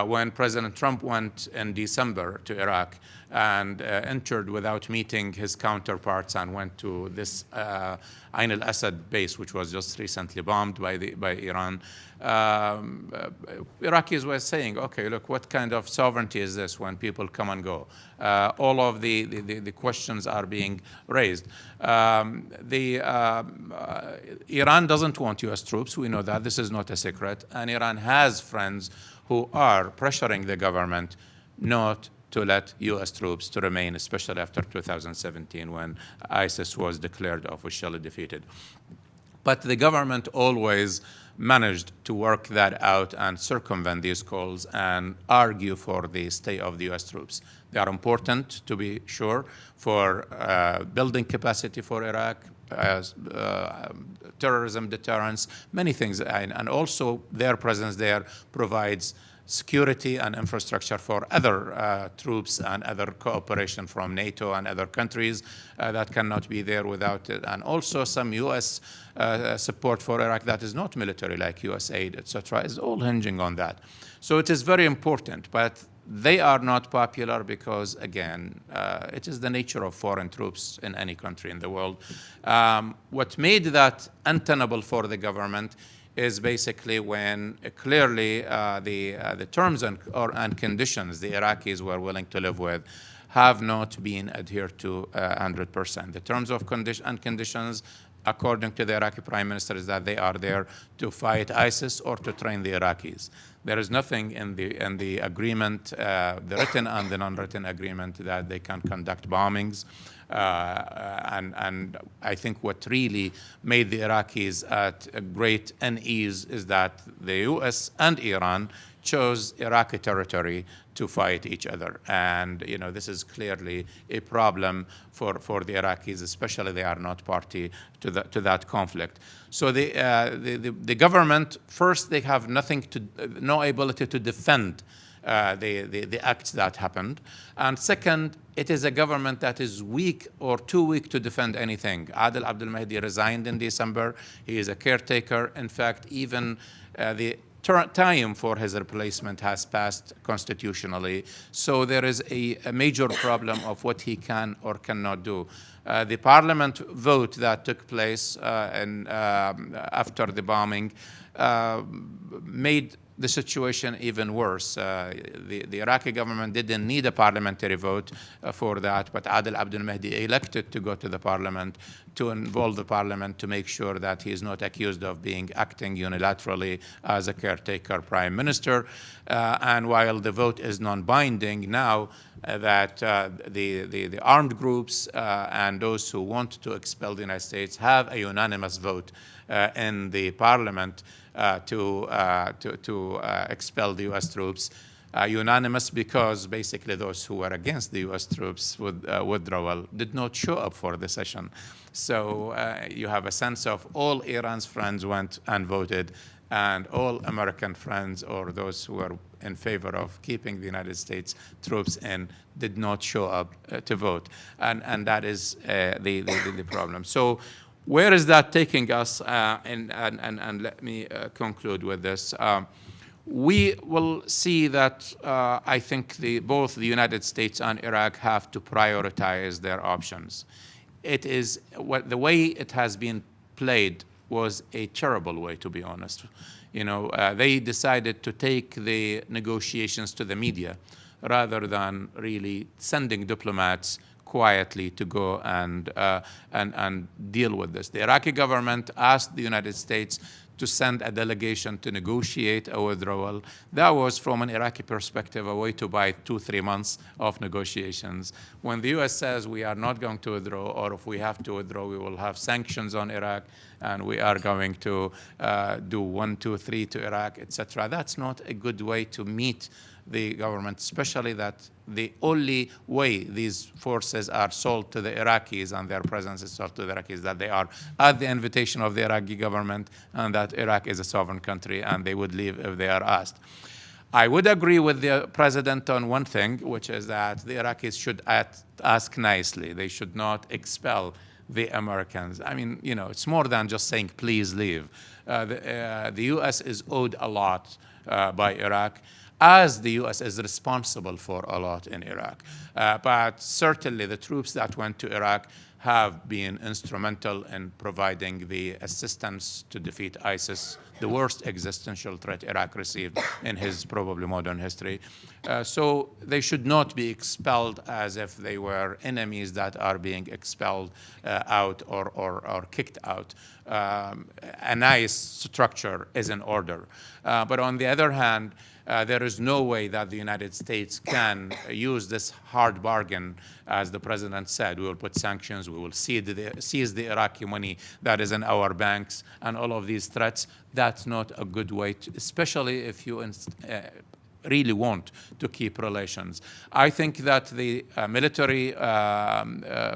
When President Trump went in December to Iraq and entered without meeting his counterparts and went to this Ain al-Assad base, which was just recently bombed by Iran, Iraqis were saying, okay, look, what kind of sovereignty is this when people come and go? All of the questions are being raised. Iran doesn't want U.S. troops. We know that. This is not a secret. And Iran has friends who are pressuring the government not to let U.S. troops to remain, especially after 2017 when ISIS was declared officially defeated. But the government always managed to work that out and circumvent these calls and argue for the stay of the U.S. troops. They are important, to be sure, for building capacity for Iraq, terrorism deterrence, many things. And also their presence there provides security and infrastructure for other troops and other cooperation from NATO and other countries that cannot be there without it. And also some U.S. Support for Iraq that is not military, like U.S. aid, etc., is all hinging on that. So it is very important, but they are not popular because, again, it is the nature of foreign troops in any country in the world. What made that untenable for the government is basically when clearly the terms and conditions the Iraqis were willing to live with have not been adhered to 100%. The terms of and conditions, according to the Iraqi Prime Minister, is that they are there to fight ISIS or to train the Iraqis. There is nothing in the agreement, the written and the non-written agreement, that they can conduct bombings. And I think what really made the Iraqis at a great unease is that the U.S. and Iran chose Iraqi territory to fight each other. And, this is clearly a problem for the Iraqis, especially they are not party to that conflict. So the government, first, they have no ability to defend the acts that happened. And second, it is a government that is weak or too weak to defend anything. Adel Abdul Mahdi resigned in December. He is a caretaker. In fact, even the time for his replacement has passed constitutionally. So there is a major problem of what he can or cannot do. The parliament vote that took place after the bombing made the situation even worse. The Iraqi government didn't need a parliamentary vote for that, but Adel Abdul Mahdi elected to go to the parliament to involve the parliament to make sure that he is not accused of acting unilaterally as a caretaker prime minister. And while the vote is non-binding now, that the armed groups and those who want to expel the United States have a unanimous vote in the parliament to expel the U.S. troops. Unanimous because basically those who were against the U.S. troops withdrawal did not show up for the session. So you have a sense of all Iran's friends went and voted, and all American friends or those who were in favor of keeping the United States troops in did not show up to vote. And that is the problem. So Where is that taking us? And let me conclude with this. We will see that I think both the United States and Iraq have to prioritize their options. The way it has been played was a terrible way, to be honest. They decided to take the negotiations to the media rather than really sending diplomats quietly to go and deal with this. The Iraqi government asked the United States to send a delegation to negotiate a withdrawal. That was, from an Iraqi perspective, a way to buy 2-3 months of negotiations. When the US says we are not going to withdraw, or if we have to withdraw, we will have sanctions on Iraq, and we are going to do 1, 2, 3 to Iraq, etc. That's not a good way to meet the government, especially that the only way these forces are sold to the Iraqis and their presence is sold to the Iraqis, that they are at the invitation of the Iraqi government and that Iraq is a sovereign country and they would leave if they are asked. I would agree with the president on one thing, which is that the Iraqis should ask nicely. They should not expel the Americans. I mean, it's more than just saying, please leave. The US is owed a lot by Iraq, as the US is responsible for a lot in Iraq. But certainly the troops that went to Iraq have been instrumental in providing the assistance to defeat ISIS, the worst existential threat Iraq received in his probably modern history. So they should not be expelled as if they were enemies that are being expelled out or kicked out. A nice structure is in order. But on the other hand, there is no way that the United States can use this hard bargain. As the president said, we will put sanctions, we will seize the Iraqi money that is in our banks, and all of these threats. That's not a good way, especially if you really want to keep relations. I think that the military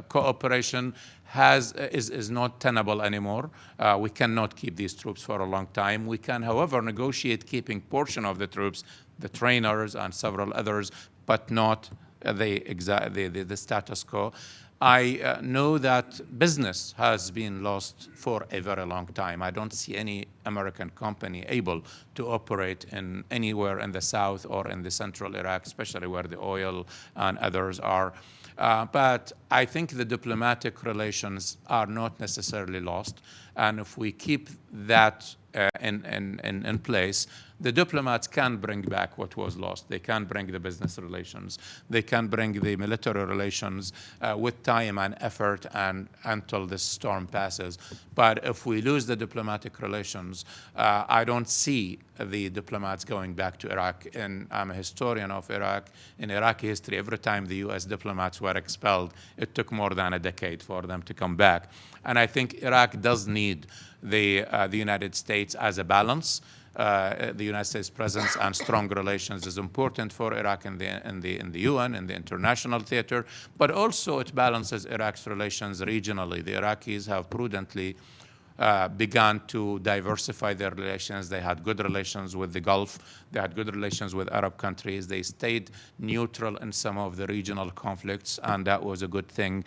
cooperation is not tenable anymore. We cannot keep these troops for a long time. We can, however, negotiate keeping portion of the troops, the trainers and several others, but not the status quo. I know that business has been lost for a very long time. I don't see any American company able to operate in anywhere in the south or in the central Iraq, especially where the oil and others are. But I think the diplomatic relations are not necessarily lost. And if we keep that in place, the diplomats can bring back what was lost. They can bring the business relations. They can bring the military relations with time and effort and until this storm passes. But if we lose the diplomatic relations, I don't see the diplomats going back to Iraq. And I'm a historian of Iraq. In Iraqi history, every time the US diplomats were expelled, it took more than a decade for them to come back. And I think Iraq does need the United States as a balance. The United States presence and strong relations is important for Iraq in the UN, in the international theater, but also it balances Iraq's relations regionally. The Iraqis have prudently began to diversify their relations. They had good relations with the Gulf. They had good relations with Arab countries. They stayed neutral in some of the regional conflicts, and that was a good thing.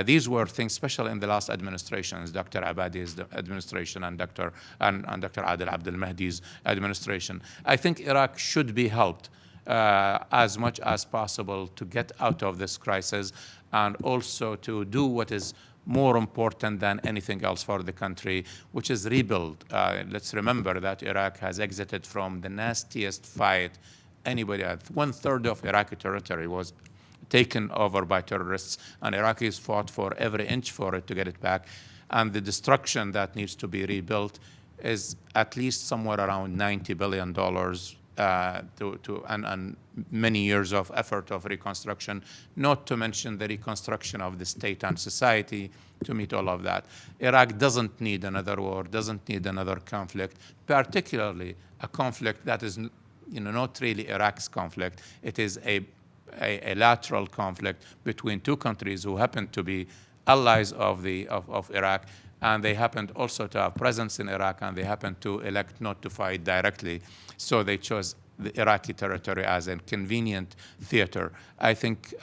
These were things, especially in the last administrations, Dr. Abadi's administration and Dr. Adel Abdel Mahdi's administration. I think Iraq should be helped as much as possible to get out of this crisis and also to do what is more important than anything else for the country, which is rebuild. Let's remember that Iraq has exited from the nastiest fight anybody had. 1/3 of Iraqi territory was taken over by terrorists, and Iraqis fought for every inch for it to get it back. And the destruction that needs to be rebuilt is at least somewhere around $90 billion and many years of effort of reconstruction, not to mention the reconstruction of the state and society to meet all of that. Iraq doesn't need another war, doesn't need another conflict, particularly a conflict that is not really Iraq's conflict. It is a lateral conflict between two countries who happen to be allies of Iraq, and they happened also to have presence in Iraq, and they happened to elect not to fight directly. So they chose the Iraqi territory as a convenient theater. I think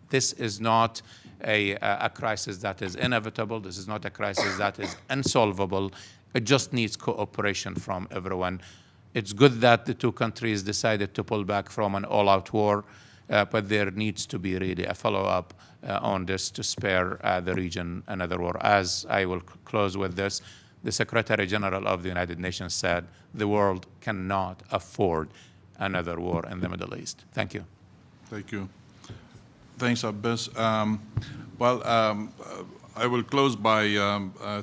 This is not a crisis that is inevitable. This is not a crisis that is unsolvable. It just needs cooperation from everyone. It's good that the two countries decided to pull back from an all-out war, but there needs to be really a follow-up on this to spare the region another war. As I will close with this, the Secretary General of the United Nations said the world cannot afford another war in the Middle East. Thank you. Thank you. Thanks, Abbas. I will close by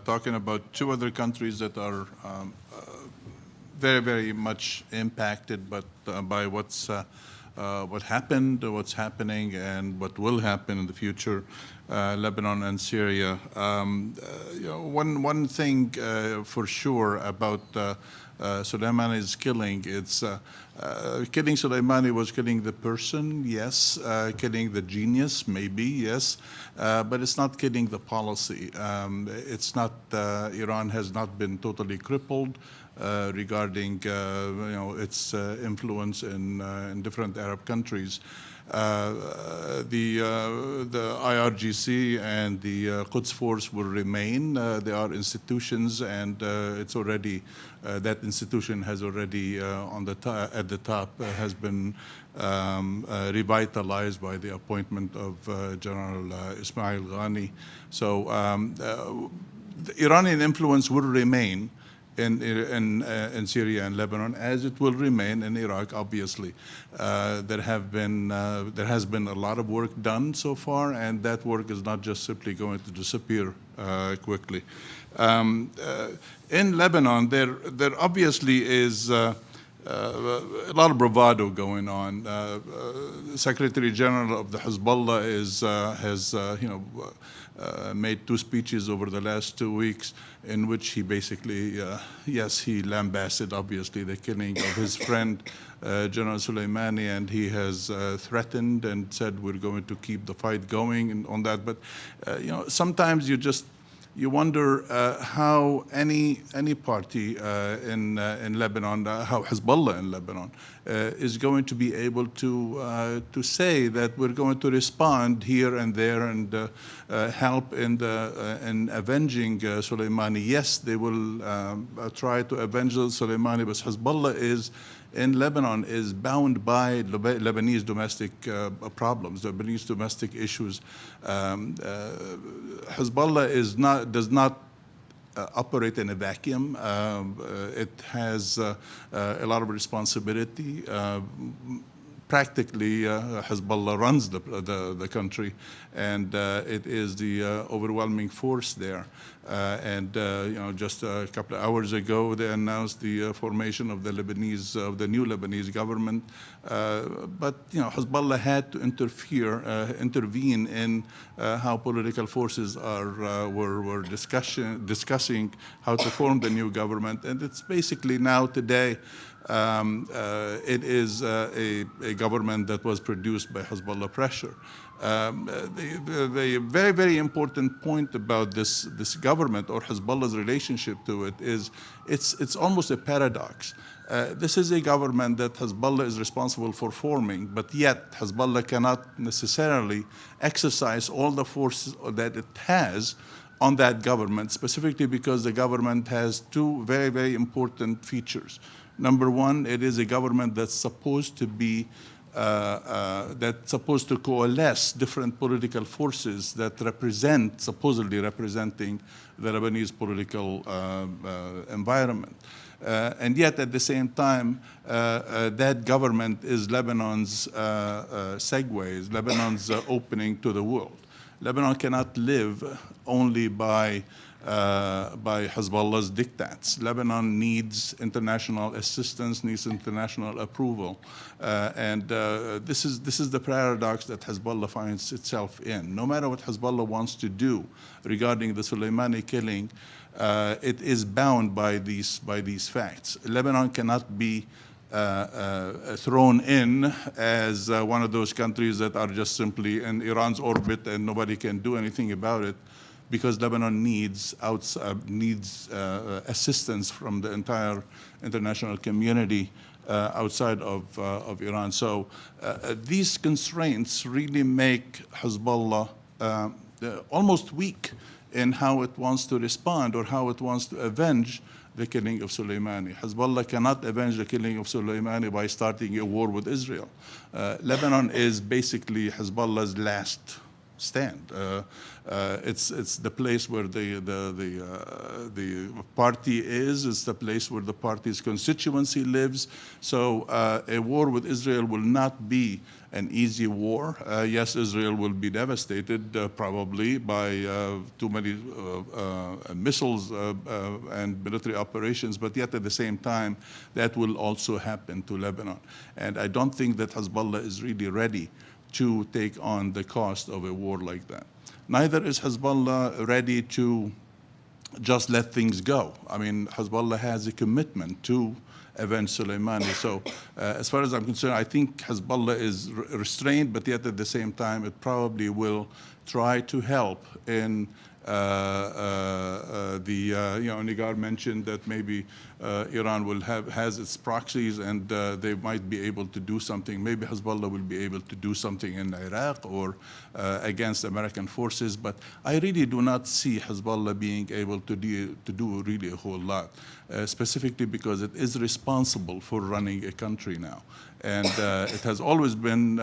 talking about two other countries that are very, very much impacted by what happened, what's happening, and what will happen in the future, Lebanon and Syria. One thing for sure about Soleimani's killing, killing Soleimani was killing the person, yes. Killing the genius, maybe, yes. But it's not killing the policy. It's not. Iran has not been totally crippled regarding its influence in different Arab countries. The IRGC and the quds-force will remain. They are institutions, and it's already that institution has already at the top has been revitalized by the appointment of General Ismail Ghani. So the Iranian influence will remain in Syria and Lebanon, as it will remain in Iraq. Obviously, there has been a lot of work done so far, and that work is not just simply going to disappear quickly. In Lebanon, there obviously is a lot of bravado going on. The Secretary General of the Hezbollah has made two speeches over the last 2 weeks in which he basically, yes, he lambasted, obviously, the killing of his friend, General Soleimani, and he has threatened and said we're going to keep the fight going and on that. But, sometimes you wonder how any party in Lebanon, how Hezbollah in Lebanon, is going to be able to say that we're going to respond here and there and help in avenging Soleimani. Yes, they will try to avenge Soleimani, but Hezbollah in Lebanon is bound by Lebanese domestic problems, Lebanese domestic issues. Hezbollah does not operate in a vacuum. It has a lot of responsibility. Practically, Hezbollah runs the country, and it is the overwhelming force there. Just a couple of hours ago, they announced the formation of the new Lebanese government. But Hezbollah had to intervene in how political forces were discussing how to form the new government, and it's basically now today. It is a government that was produced by Hezbollah pressure. The very, very important point about this government or Hezbollah's relationship to it is it's almost a paradox. This is a government that Hezbollah is responsible for forming, but yet Hezbollah cannot necessarily exercise all the forces that it has on that government, specifically because the government has two very, very important features. Number one, it is a government that's supposed to coalesce different political forces that supposedly representing the Lebanese political environment. And yet, at the same time, that government is Lebanon's segues, Lebanon's opening to the world. Lebanon cannot live only by Hezbollah's diktats. Lebanon needs international assistance, needs international approval, and this is the paradox that Hezbollah finds itself in. No matter what Hezbollah wants to do regarding the Soleimani killing, it is bound by these facts. Lebanon cannot be thrown in as one of those countries that are just simply in Iran's orbit and nobody can do anything about it, because Lebanon needs assistance from the entire international community outside of Iran. So these constraints really make Hezbollah almost weak in how it wants to respond or how it wants to avenge the killing of Soleimani. Hezbollah cannot avenge the killing of Soleimani by starting a war with Israel. Lebanon is basically Hezbollah's last stand. It's the place where the party is. It's the place where the party's constituency lives. So a war with Israel will not be an easy war. Yes, Israel will be devastated probably by too many missiles and military operations, but yet at the same time, that will also happen to Lebanon. And I don't think that Hezbollah is really ready to take on the cost of a war like that. Neither is Hezbollah ready to just let things go. I mean, Hezbollah has a commitment to avenge Soleimani. So as far as I'm concerned, I think Hezbollah is restrained, but yet at the same time, it probably will try to help in Nigar mentioned that maybe Iran has its proxies and they might be able to do something. Maybe Hezbollah will be able to do something in Iraq or against American forces, but I really do not see Hezbollah being able to do really a whole lot, specifically because it is responsible for running a country now. And it has always been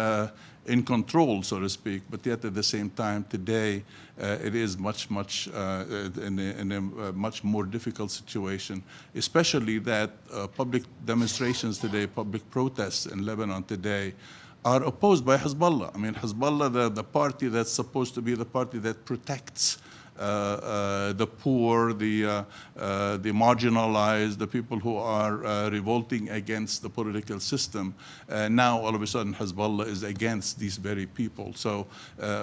in control, so to speak, but yet at the same time, today, it is much in a much more difficult situation, especially that public demonstrations today, public protests in Lebanon today are opposed by Hezbollah. I mean, Hezbollah, the party that's supposed to be the party that protects the poor, the marginalized, the people who are revolting against the political system. Now, all of a sudden, Hezbollah is against these very people. So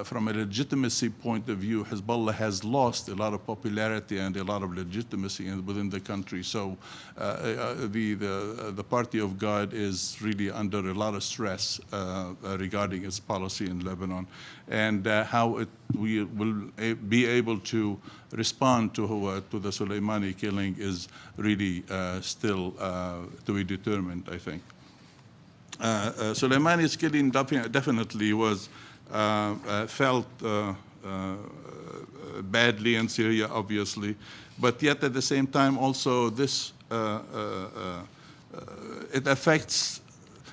from a legitimacy point of view, Hezbollah has lost a lot of popularity and a lot of legitimacy within the country. So the Party of God is really under a lot of stress regarding its policy in Lebanon and how we will be able to respond to the Soleimani killing is really still to be determined, I think. Soleimani's killing definitely was felt badly in Syria, obviously, but yet at the same time also this it affects.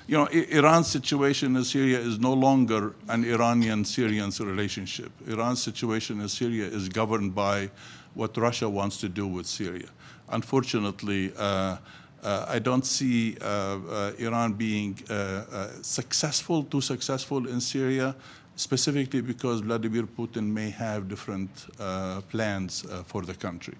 You know, Iran's situation in Syria is no longer an Iranian-Syrian relationship. Iran's situation in Syria is governed by what Russia wants to do with Syria. Unfortunately, I don't see Iran being too successful in Syria, specifically because Vladimir Putin may have different plans for the country.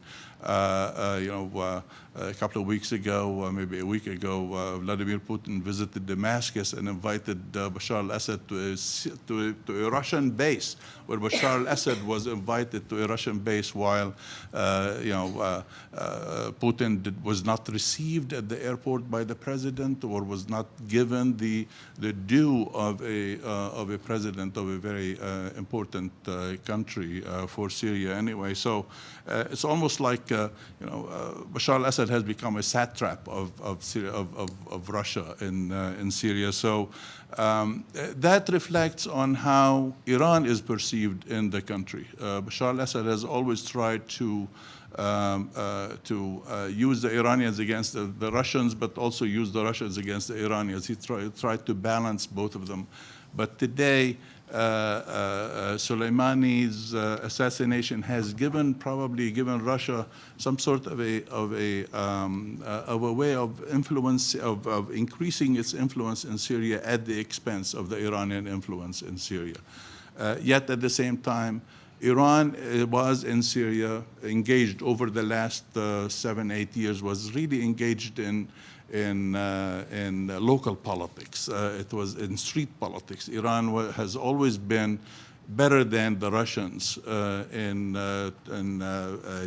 A couple of weeks ago, maybe a week ago, Vladimir Putin visited Damascus and invited Bashar al-Assad to a Russian base, where Bashar al-Assad was invited to a Russian base while, Putin was not received at the airport by the president or was not given the due of a president of a very important country for Syria anyway. So it's almost like Bashar al-Assad has become a satrap of Syria, of Russia in Syria. So that reflects on how Iran is perceived in the country. Bashar al-Assad has always tried to use the Iranians against the Russians, but also use the Russians against the Iranians. He tried to balance both of them. But today, Soleimani's assassination has probably given Russia some sort of a way of influence, of increasing its influence in Syria at the expense of the Iranian influence in Syria. Yet at the same time, Iran was in Syria, engaged over the last 7-8 years, was really engaged in local politics. It was in street politics. Iran has always been better than the Russians in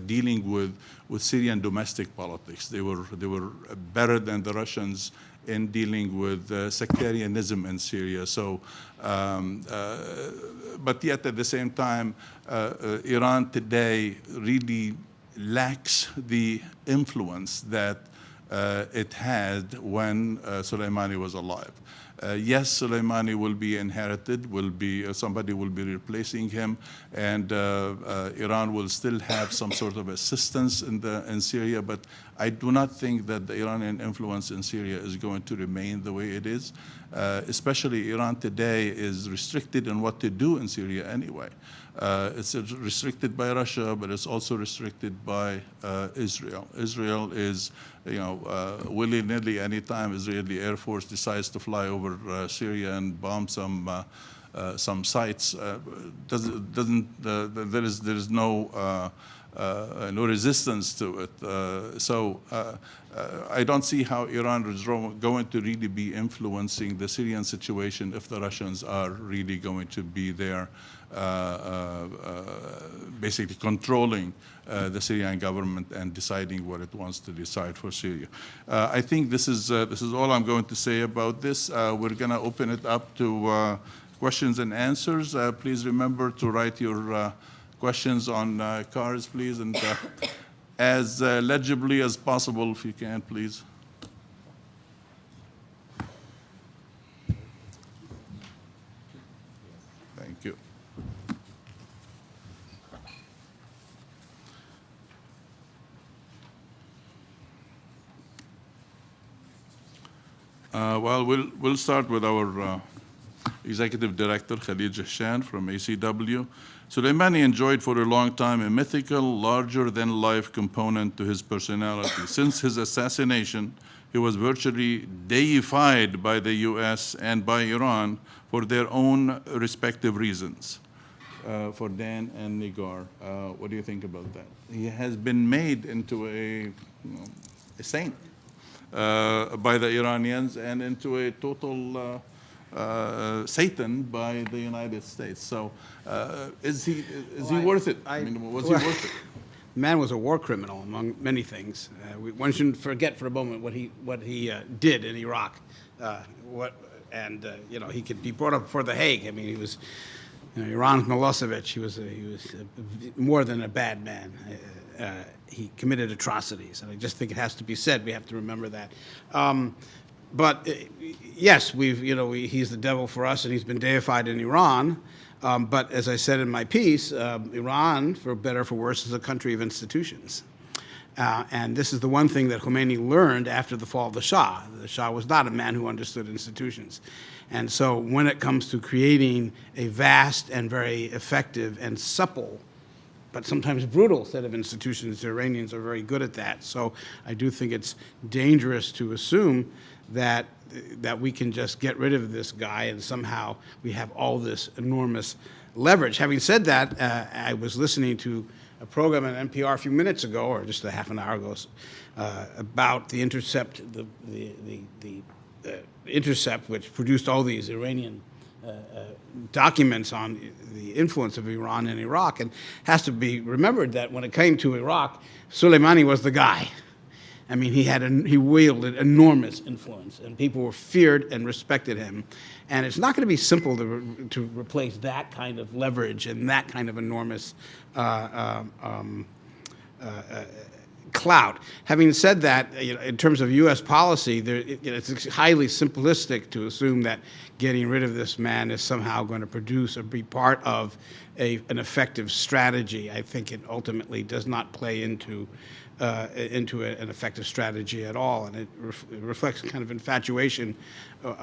dealing with Syrian domestic politics. They were better than the Russians in dealing with sectarianism in Syria. So, but yet at the same time, Iran today really lacks the influence that it had when Soleimani was alive. Yes, Soleimani will be inherited, somebody will be replacing him, and Iran will still have some sort of assistance in Syria, but I do not think that the Iranian influence in Syria is going to remain the way it is. Especially Iran today is restricted in what to do in Syria anyway. It's restricted by Russia, but it's also restricted by Israel. Israel is, willy-nilly, anytime Israeli Air Force decides to fly over Syria and bomb some sites, there is no resistance to it. So I don't see how Iran is going to really be influencing the Syrian situation if the Russians are really going to be there, basically controlling the Syrian government and deciding what it wants to decide for Syria. I think this is all I'm going to say about this. We're going to open it up to questions and answers. Please remember to write your questions on cards, please, and as legibly as possible, if you can, please. Thank you. Well, we'll start with our Executive Director, Khalid Jahshan from ACW. Soleimani enjoyed for a long time a mythical, larger-than-life component to his personality. Since his assassination, he was virtually deified by the US and by Iran for their own respective reasons. For Dan and Nigar, what do you think about that? He has been made into a saint by the Iranians and into a total Satan by the United States. So is he worth it? I mean, was he worth it? The man was a war criminal, among many things. One shouldn't forget for a moment what he did in Iraq. He could be brought up before the Hague. I mean, he was Iran's Milosevic. He was more than a bad man. He committed atrocities, and I just think it has to be said. We have to remember that. But yes, he's the devil for us, and he's been deified in Iran. But as I said in my piece, Iran, for better or for worse, is a country of institutions. And this is the one thing that Khomeini learned after the fall of the Shah. The Shah was not a man who understood institutions. And so when it comes to creating a vast and very effective and supple, but sometimes brutal set of institutions, the Iranians are very good at that. So I do think it's dangerous to assume that we can just get rid of this guy and somehow we have all this enormous leverage. Having said that, I was listening to a program on NPR a few minutes ago, or just a half an hour ago, about the Intercept, the Intercept, which produced all these Iranian documents on the influence of Iran in Iraq. And it has to be remembered that when it came to Iraq, Soleimani was the guy. I mean, he wielded enormous influence, and people were feared and respected him. And it's not going to be simple to replace that kind of leverage and that kind of enormous clout. Having said that, in terms of U.S. policy, it's highly simplistic to assume that getting rid of this man is somehow going to produce or be part of an effective strategy. I think it ultimately does not play into an effective strategy at all, and it reflects kind of infatuation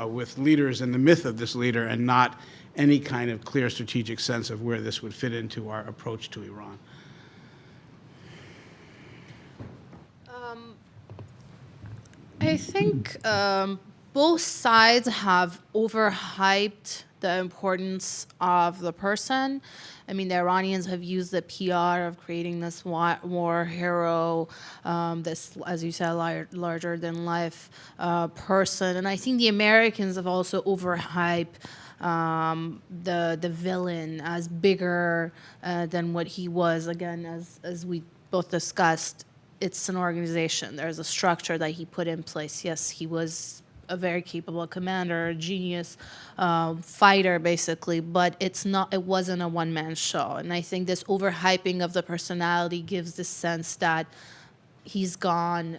with leaders and the myth of this leader, and not any kind of clear strategic sense of where this would fit into our approach to Iran. I think both sides have overhyped the importance of the person. I mean, the Iranians have used the PR of creating this war hero, this, as you said, larger-than-life person. And I think the Americans have also overhyped the villain as bigger than what he was. Again, as we both discussed, it's an organization. There's a structure that he put in place. Yes, he was a very capable commander, a genius fighter, basically, but it wasn't a one-man show. And I think this overhyping of the personality gives the sense that he's gone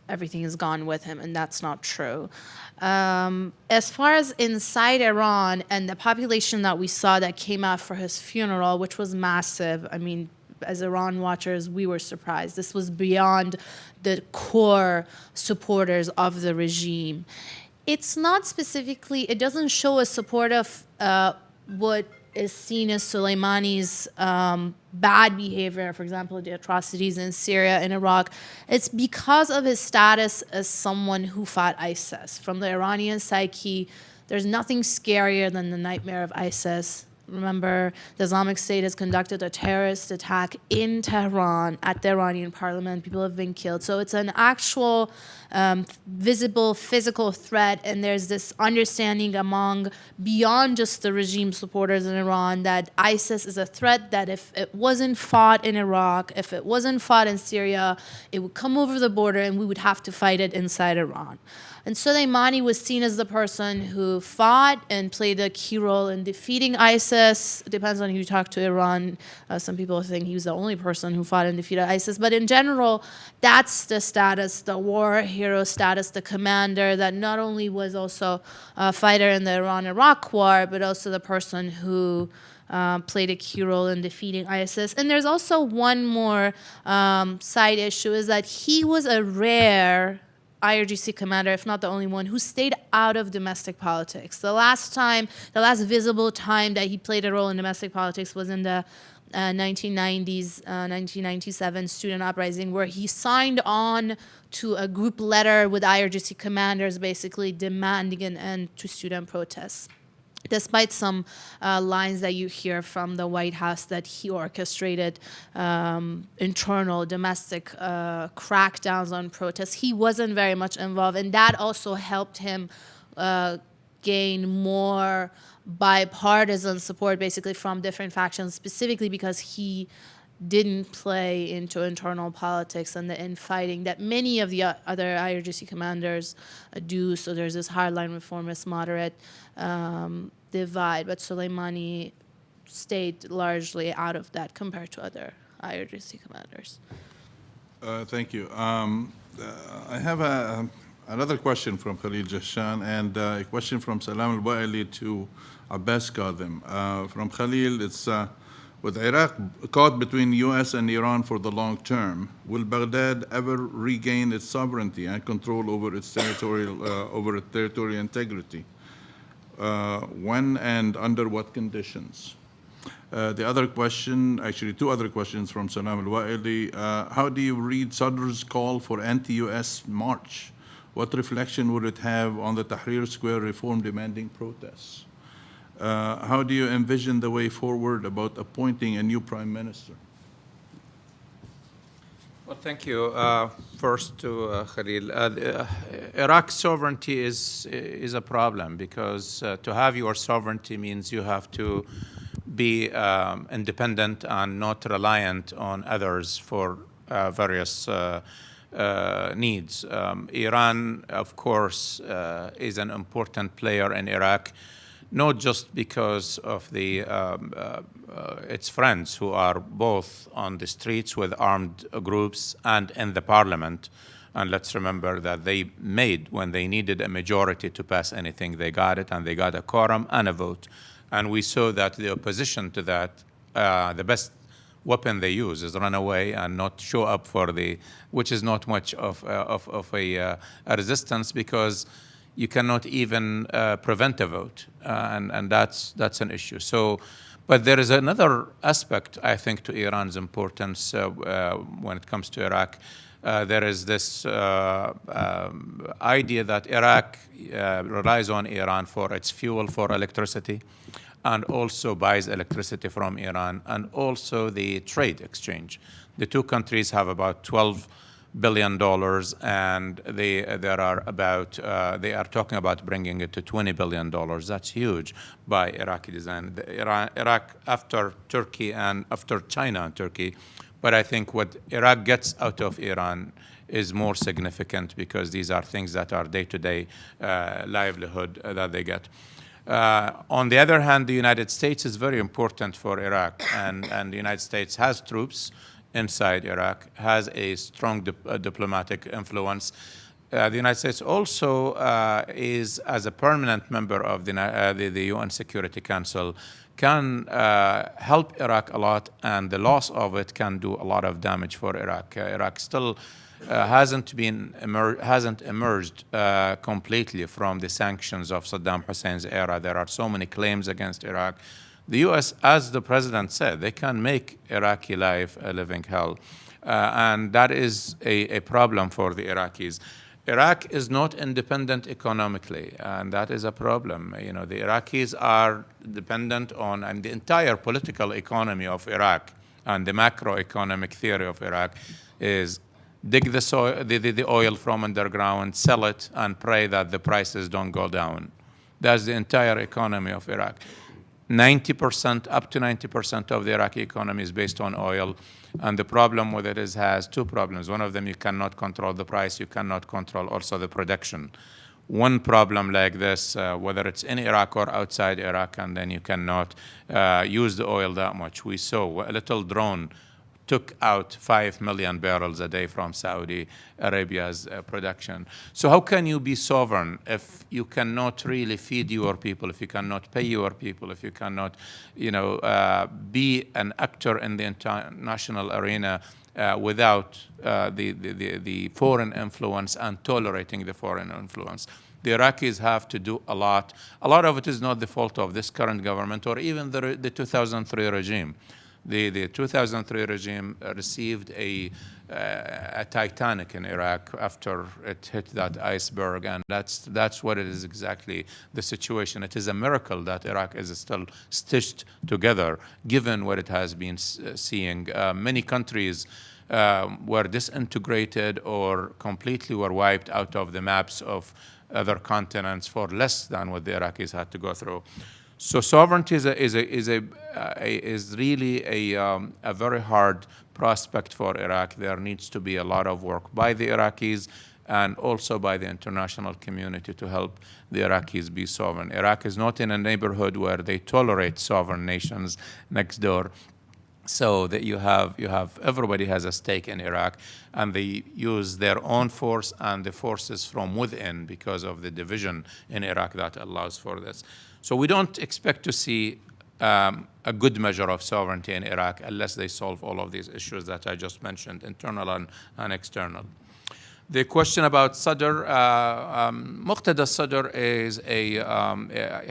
everything is gone with him, and that's not true. As far as inside Iran and the population that we saw that came out for his funeral, which was massive, I mean, as Iran watchers, we were surprised. This was beyond the core supporters of the regime. It's not specifically, it doesn't show a support of what is seen as Soleimani's bad behavior, for example, the atrocities in Syria and Iraq. It's because of his status as someone who fought ISIS. From the Iranian psyche, there's nothing scarier than the nightmare of ISIS. Remember, the Islamic State has conducted a terrorist attack in Tehran at the Iranian parliament. People have been killed. So it's an actual visible physical threat, and there's this understanding among beyond just the regime supporters in Iran that ISIS is a threat that if it wasn't fought in Iraq, if it wasn't fought in Syria, it would come over the border and we would have to fight it inside Iran. And Soleimani was seen as the person who fought and played a key role in defeating ISIS. It depends on who you talk to Iran. Some people think he was the only person who fought and defeated ISIS. But in general, that's the status, the war hero status, the commander that not only was also a fighter in the Iran-Iraq war, but also the person who played a key role in defeating ISIS. And there's also one more side issue, is that he was a rare IRGC commander, if not the only one, who stayed out of domestic politics. The last visible time that he played a role in domestic politics was in the 1990s, 1997 student uprising, where he signed on to a group letter with IRGC commanders basically demanding an end to student protests, despite some lines that you hear from the White House that he orchestrated internal domestic crackdowns on protests. He wasn't very much involved, and that also helped him gain more bipartisan support basically from different factions, specifically because he didn't play into internal politics and the infighting that many of the other IRGC commanders do. So there's this hardline reformist moderate divide, but Soleimani stayed largely out of that compared to other IRGC commanders. Thank you. I have another question from Khalil Jashan and a question from Salam al-Wa'ili to Abbas Kadhim. From Khalil, it's with Iraq caught between U.S. and Iran for the long term, will Baghdad ever regain its sovereignty and control over its territorial integrity? When and under what conditions? The other question, actually two other questions from Salam al-Wa'ili. How do you read Sadr's call for anti-U.S. march? What reflection would it have on the Tahrir Square reform demanding protests? How do you envision the way forward about appointing a new prime minister? Well, thank you. First to Khalil. Iraq's sovereignty is a problem because to have your sovereignty means you have to be independent and not reliant on others for various needs. Iran, of course, is an important player in Iraq, not just because of its friends who are both on the streets with armed groups and in the parliament. And let's remember that they made, when they needed a majority to pass anything, they got it, and they got a quorum and a vote. And we saw that the opposition to that, the best weapon they use is run away and not show up which is not much of a resistance, because you cannot even prevent a vote, and that's an issue. So, but there is another aspect, I think, to Iran's importance when it comes to Iraq. There is this idea that Iraq relies on Iran for its fuel, for electricity, and also buys electricity from Iran, and also the trade exchange. The two countries have about $12 billion, and they are talking about bringing it to $20 billion. That's huge by Iraqi design. Iraq after Turkey and after China and Turkey, but I think what Iraq gets out of Iran is more significant because these are things that are day-to-day livelihood that they get. On the other hand, the United States is very important for Iraq, and the United States has troops inside Iraq, has a strong diplomatic influence. The United States also is, as a permanent member of the UN Security Council, can help Iraq a lot, and the loss of it can do a lot of damage for Iraq. Iraq still hasn't emerged completely from the sanctions of Saddam Hussein's era. There are so many claims against Iraq. The U.S., as the president said, they can make Iraqi life a living hell, and that is a problem for the Iraqis. Iraq is not independent economically, and that is a problem. You know, the Iraqis are dependent on, and the entire political economy of Iraq and the macroeconomic theory of Iraq is dig the oil from underground, sell it, and pray that the prices don't go down. That's the entire economy of Iraq. 90%, up to 90% of the Iraqi economy is based on oil. And the problem with it has two problems. One of them, you cannot control the price. You cannot control also the production. One problem like this, whether it's in Iraq or outside Iraq, and then you cannot use the oil that much. We saw a little drone took out 5 million barrels a day from Saudi Arabia's production. So how can you be sovereign if you cannot really feed your people, if you cannot pay your people, if you cannot, be an actor in the international arena without the foreign influence and tolerating the foreign influence? The Iraqis have to do a lot. A lot of it is not the fault of this current government or even the 2003 regime. The 2003 regime received a Titanic in Iraq after it hit that iceberg, and that's what it is exactly the situation. It is a miracle that Iraq is still stitched together, given what it has been seeing. Many countries were disintegrated or completely were wiped out of the maps of other continents for less than what the Iraqis had to go through. So sovereignty is really a very hard prospect for Iraq. There needs to be a lot of work by the Iraqis and also by the international community to help the Iraqis be sovereign. Iraq is not in a neighborhood where they tolerate sovereign nations next door. So that you have everybody has a stake in Iraq, and they use their own force and the forces from within because of the division in Iraq that allows for this. So we don't expect to see a good measure of sovereignty in Iraq unless they solve all of these issues that I just mentioned, internal and external. The question about Sadr, Muqtada Sadr is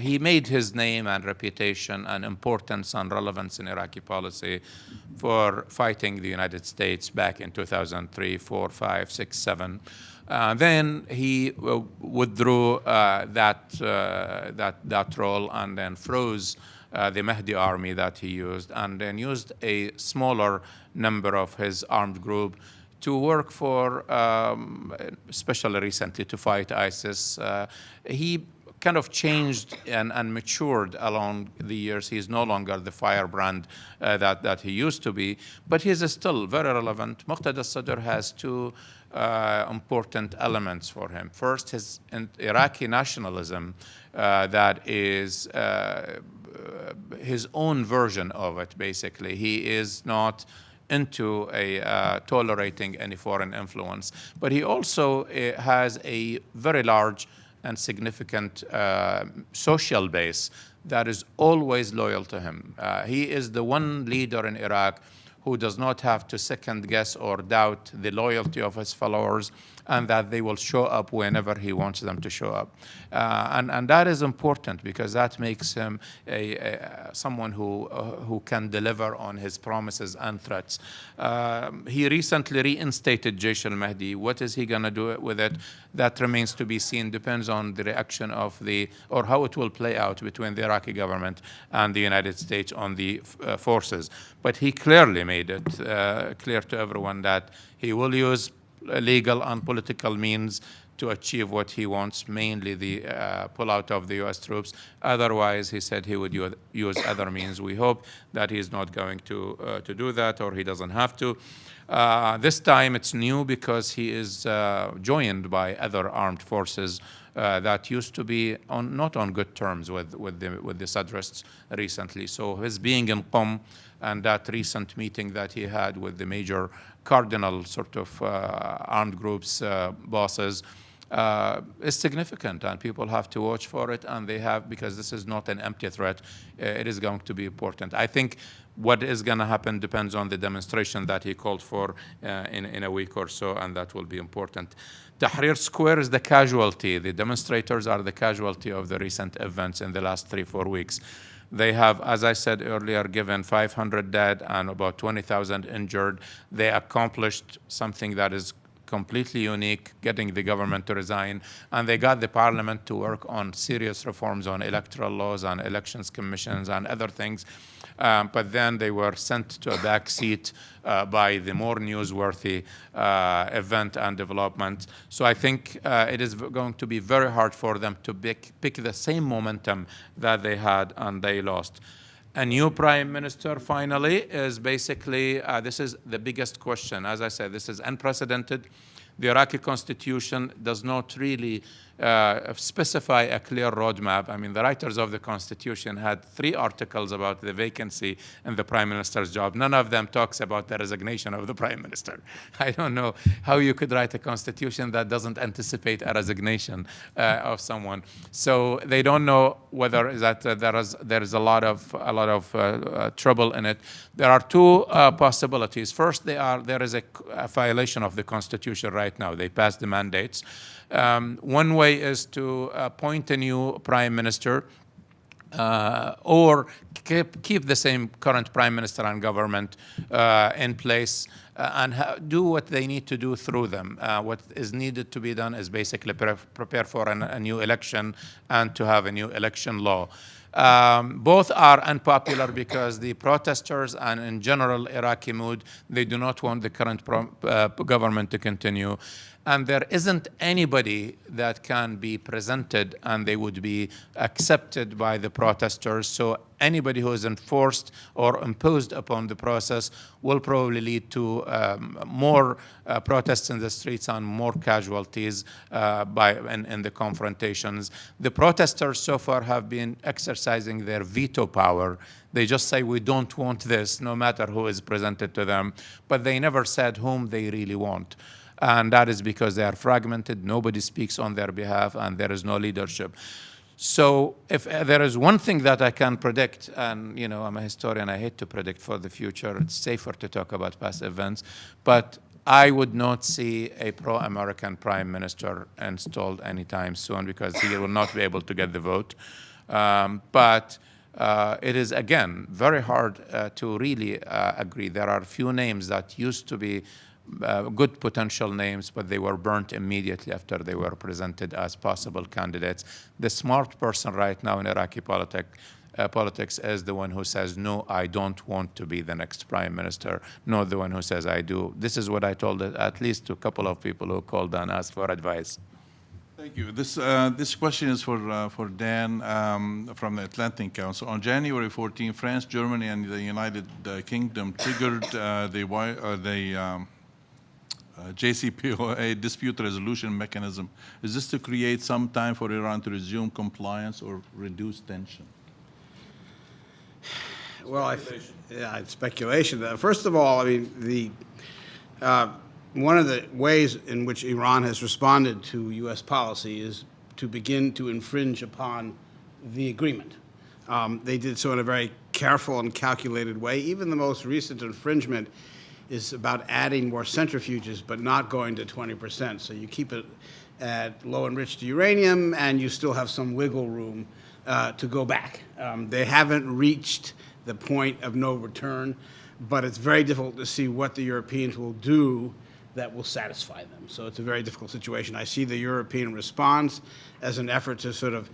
he made his name and reputation and importance and relevance in Iraqi policy for fighting the United States back in 2003, 4, 5, 6, 7. Then he withdrew that role and then froze the Mahdi army that he used, and then used a smaller number of his armed group to work for, especially recently, to fight ISIS. He kind of changed and matured along the years. He's no longer the firebrand that he used to be, but he's still very relevant. Muqtada Sadr has two important elements for him. First, his Iraqi nationalism, that is his own version of it, basically. He is not into tolerating any foreign influence. But he also has a very large and significant social base that is always loyal to him. He is the one leader in Iraq who does not have to second guess or doubt the loyalty of his followers, and that they will show up whenever he wants them to show up. And that is important because that makes him someone who can deliver on his promises and threats. He recently reinstated Jaish al-Mahdi. What is he going to do with it? That remains to be seen. Depends on the reaction of or how it will play out between the Iraqi government and the United States on the forces. But he clearly made it clear to everyone that he will use legal and political means to achieve what he wants, mainly the pullout of the U.S. troops. Otherwise, he said he would use other means. We hope that he's not going to do that, or he doesn't have to. This time it's new because he is joined by other armed forces that used to be not on good terms with the Sadrists recently. So his being in Qom and that recent meeting that he had with the major cardinal sort of armed groups bosses is significant, and people have to watch for it, and they have, because this is not an empty threat, it is going to be important. I think what is going to happen depends on the demonstration that he called for in a week or so, and that will be important. Tahrir Square is the casualty. The demonstrators are the casualty of the recent events in the last 3-4 weeks. They have, as I said earlier, given 500 dead and about 20,000 injured. They accomplished something that is completely unique, getting the government to resign, and they got the parliament to work on serious reforms on electoral laws and elections commissions and other things. But then they were sent to a back seat by the more newsworthy event and development. So I think it is going to be very hard for them to pick the same momentum that they had and they lost. A new prime minister, finally, is basically, this is the biggest question. As I said, this is unprecedented. The Iraqi constitution does not really specify a clear roadmap. I mean, the writers of the constitution had 3 articles about the vacancy in the prime minister's job. None of them talks about the resignation of the prime minister. I don't know how you could write a constitution that doesn't anticipate a resignation of someone. So they don't know whether that there is a lot of trouble in it. There are 2 possibilities. First, there is a violation of the constitution right now. They passed the mandates. One way is to appoint a new prime minister or keep the same current prime minister and government in place and do what they need to do through them. What is needed to be done is basically prepare for a new election and to have a new election law. Both are unpopular because the protesters and in general Iraqi mood, they do not want the current government to continue. And there isn't anybody that can be presented and they would be accepted by the protesters. So anybody who is enforced or imposed upon the process will probably lead to more protests in the streets and more casualties in the confrontations. The protesters so far have been exercising their veto power. They just say, we don't want this, no matter who is presented to them. But they never said whom they really want. And that is because they are fragmented, nobody speaks on their behalf, and there is no leadership. So if there is one thing that I can predict, and I'm a historian, I hate to predict for the future, it's safer to talk about past events, but I would not see a pro-American prime minister installed anytime soon because he will not be able to get the vote. But it is, again, very hard to really agree. There are a few names that used to be good potential names, but they were burnt immediately after they were presented as possible candidates. The smart person right now in Iraqi politics is the one who says, no, I don't want to be the next prime minister, not the one who says, I do. This is what I told at least to a couple of people who called and asked for advice. Thank you. This question is for Dan from the Atlantic Council. On January 14, France, Germany, and the United Kingdom triggered the JCPOA dispute resolution mechanism. Is this to create some time for Iran to resume compliance or reduce tension? Well, it's speculation. First of all, I mean, one of the ways in which Iran has responded to U.S. policy is to begin to infringe upon the agreement. They did so in a very careful and calculated way. Even the most recent infringement is about adding more centrifuges, but not going to 20%. So you keep it at low enriched uranium, and you still have some wiggle room to go back. They haven't reached the point of no return, but it's very difficult to see what the Europeans will do that will satisfy them. So it's a very difficult situation. I see the European response as an effort to sort of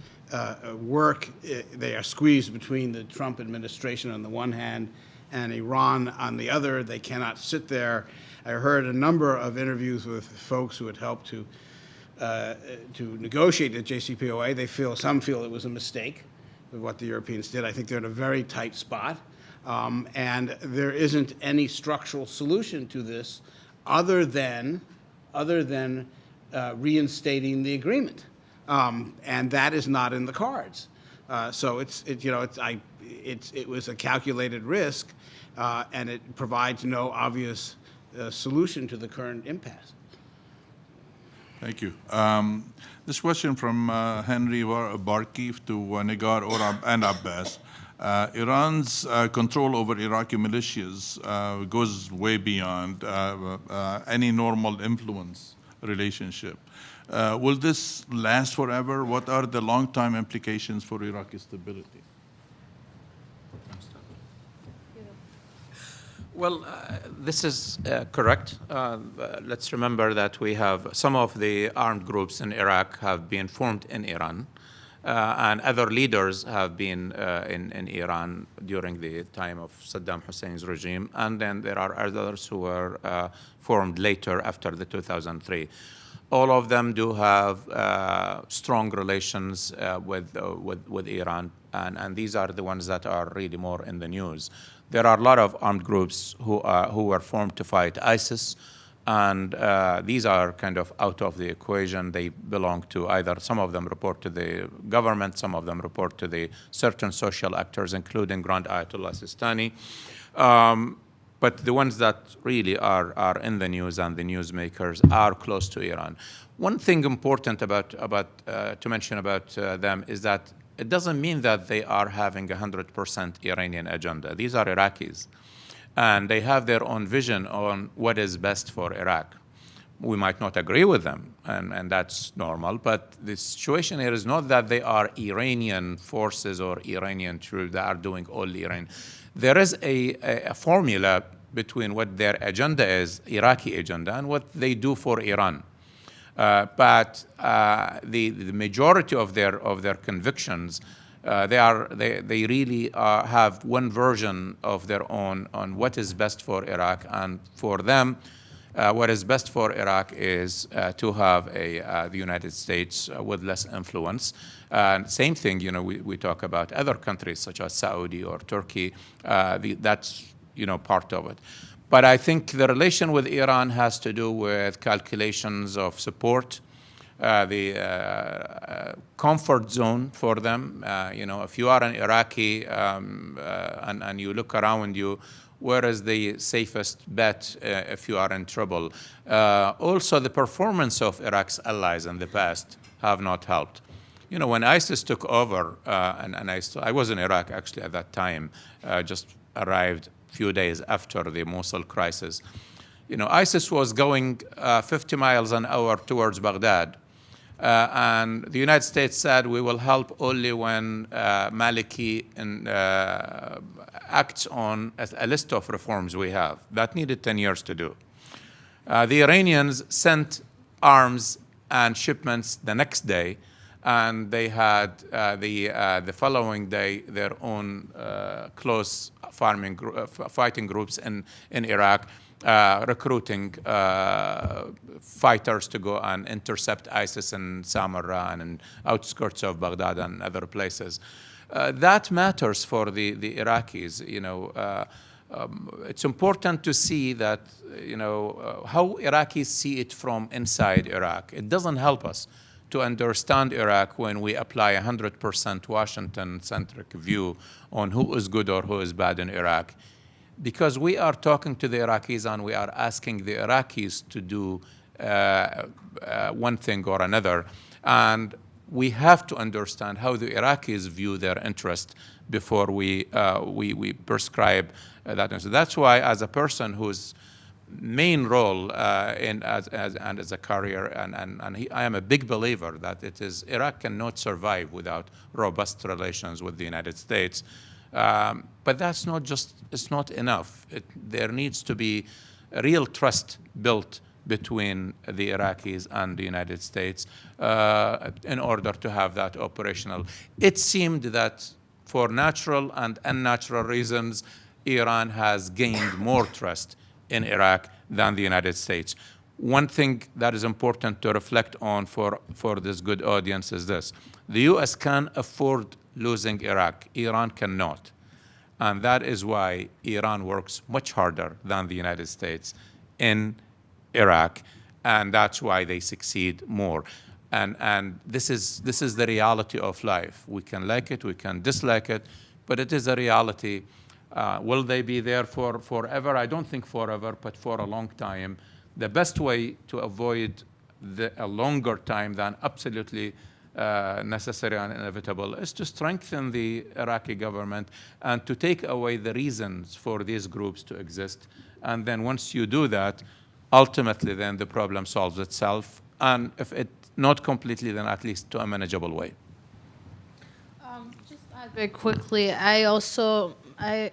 work. They are squeezed between the Trump administration on the one hand and Iran on the other. They cannot sit there. I heard a number of interviews with folks who had helped to negotiate the JCPOA. Some feel it was a mistake of what the Europeans did. I think they're in a very tight spot, and there isn't any structural solution to this other than reinstating the agreement. And that is not in the cards. So it was a calculated risk, and it provides no obvious solution to the current impasse. Thank you. This question from Henry Barkeef to Nigar and Abbas. Iran's control over Iraqi militias goes way beyond any normal influence relationship. Will this last forever? What are the long-term implications for Iraqi stability? Well, this is correct. Let's remember that we have some of the armed groups in Iraq have been formed in Iran, and other leaders have been in Iran during the time of Saddam Hussein's regime, and then there are others who were formed later after the 2003. All of them do have strong relations with Iran, and these are the ones that are really more in the news. There are a lot of armed groups who were formed to fight ISIS, and these are kind of out of the equation. They belong to either, some of them report to the government, some of them report to the certain social actors, including Grand Ayatollah Sistani. But the ones that really are in the news and the newsmakers are close to Iran. One thing important to mention about them is that it doesn't mean that they are having 100% Iranian agenda. These are Iraqis, and they have their own vision on what is best for Iraq. We might not agree with them, and that's normal, but the situation here is not that they are Iranian forces or Iranian troops that are doing all Iran. There is a formula between what their agenda is, Iraqi agenda, and what they do for Iran. But the majority of their convictions, they really have one version of their own on what is best for Iraq, and for them, what is best for Iraq is to have the United States with less influence. Same thing, we talk about other countries such as Saudi or Turkey. That's part of it. But I think the relation with Iran has to do with calculations of support, the comfort zone for them. If you are an Iraqi and you look around you, where is the safest bet if you are in trouble? Also, the performance of Iraq's allies in the past have not helped. When ISIS took over, and I was in Iraq actually at that time, just arrived few days after the Mosul crisis. ISIS was going 50 miles an hour towards Baghdad, and the United States said we will help only when Maliki acts on a list of reforms we have. That needed 10 years to do. The Iranians sent arms and shipments the next day, and they had the following day their own close fighting groups in Iraq, recruiting fighters to go and intercept ISIS in Samarra and in outskirts of Baghdad and other places. That matters for the Iraqis. It's important to see that how Iraqis see it from inside Iraq. It doesn't help us to understand Iraq when we apply 100% Washington-centric view on who is good or who is bad in Iraq. Because we are talking to the Iraqis and we are asking the Iraqis to do one thing or another. And we have to understand how the Iraqis view their interest before we prescribe that. So that's why, as a person whose main role as a career, I am a big believer that Iraq cannot survive without robust relations with the United States. But that's it's not enough. There needs to be a real trust built between the Iraqis and the United States in order to have that operational. It seemed that for natural and unnatural reasons, Iran has gained more trust in Iraq than the United States. One thing that is important to reflect on for this good audience is this. The U.S. can afford losing Iraq. Iran cannot. And that is why Iran works much harder than the United States in Iraq, and that's why they succeed more. And this is the reality of life. We can like it, we can dislike it, but it is a reality. Will they be there for forever? I don't think forever, but for a long time. The best way to avoid a longer time than absolutely necessary and inevitable is to strengthen the Iraqi government and to take away the reasons for these groups to exist. And then once you do that, ultimately then the problem solves itself. And if it not completely, then at least to a manageable way. Just add very quickly, I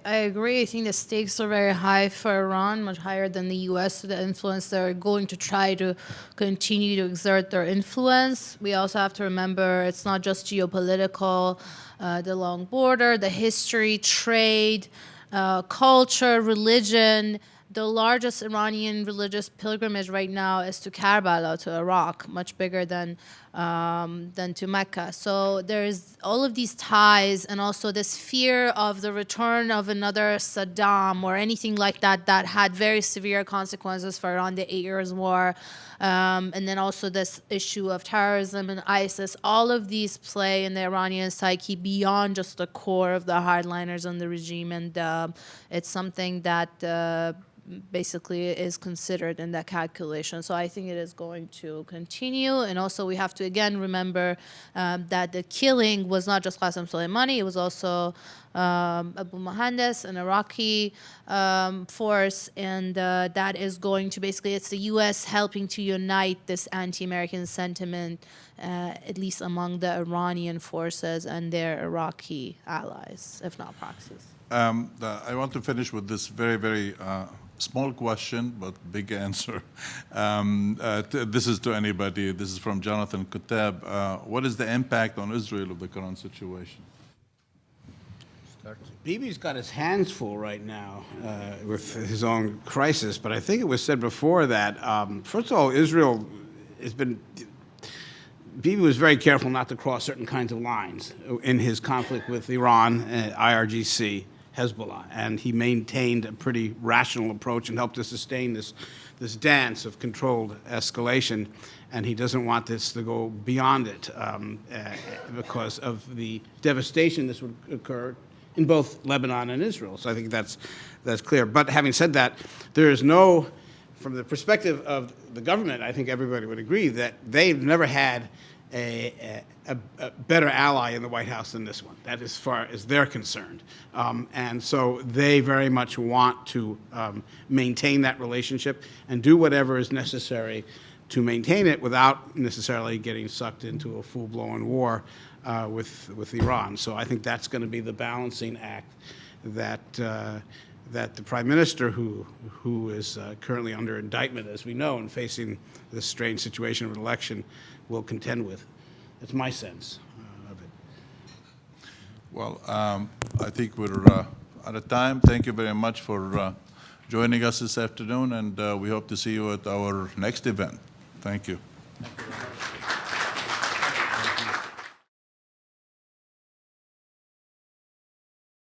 agree. I think the stakes are very high for Iran, much higher than the U.S. The influence they're going to try to continue to exert their influence. We also have to remember it's not just geopolitical, the long border, the history, trade, culture, religion. The largest Iranian religious pilgrimage right now is to Karbala, to Iraq, much bigger than to Mecca. So there's all of these ties, and also this fear of the return of another Saddam or anything like that that had very severe consequences for Iran, the 8 Years' War, and then also this issue of terrorism and ISIS. All of these play in the Iranian psyche beyond just the core of the hardliners and the regime, and it's something that basically is considered in that calculation. So I think it is going to continue. And also we have to again remember that the killing was not just Qassem Soleimani, it was also Abu Mohandes, an Iraqi force, and that is going to basically, it's the U.S. helping to unite this anti-American sentiment, at least among the Iranian forces and their Iraqi allies, if not proxies. I want to finish with this very, very small question, but big answer. This is to anybody. This is from Jonathan Kutab. What is the impact on Israel of the current situation? Bibi's got his hands full right now with his own crisis, but I think it was said before that, first of all, Israel has been, Bibi was very careful not to cross certain kinds of lines in his conflict with Iran, IRGC, Hezbollah, and he maintained a pretty rational approach and helped to sustain this dance of controlled escalation, and he doesn't want this to go beyond it because of the devastation this would occur in both Lebanon and Israel. So I think that's clear. But having said that, there is no, from the perspective of the government, I think everybody would agree that they've never had a better ally in the White House than this one. That as far as they're concerned. And so they very much want to maintain that relationship and do whatever is necessary to maintain it without necessarily getting sucked into a full-blown war with Iran. So I think that's going to be the balancing act that that the Prime Minister, who is currently under indictment, as we know, and facing this strange situation of an election, will contend with. That's my sense of it. Well, I think we're out of time. Thank you very much for joining us this afternoon, and we hope to see you at our next event. Thank you.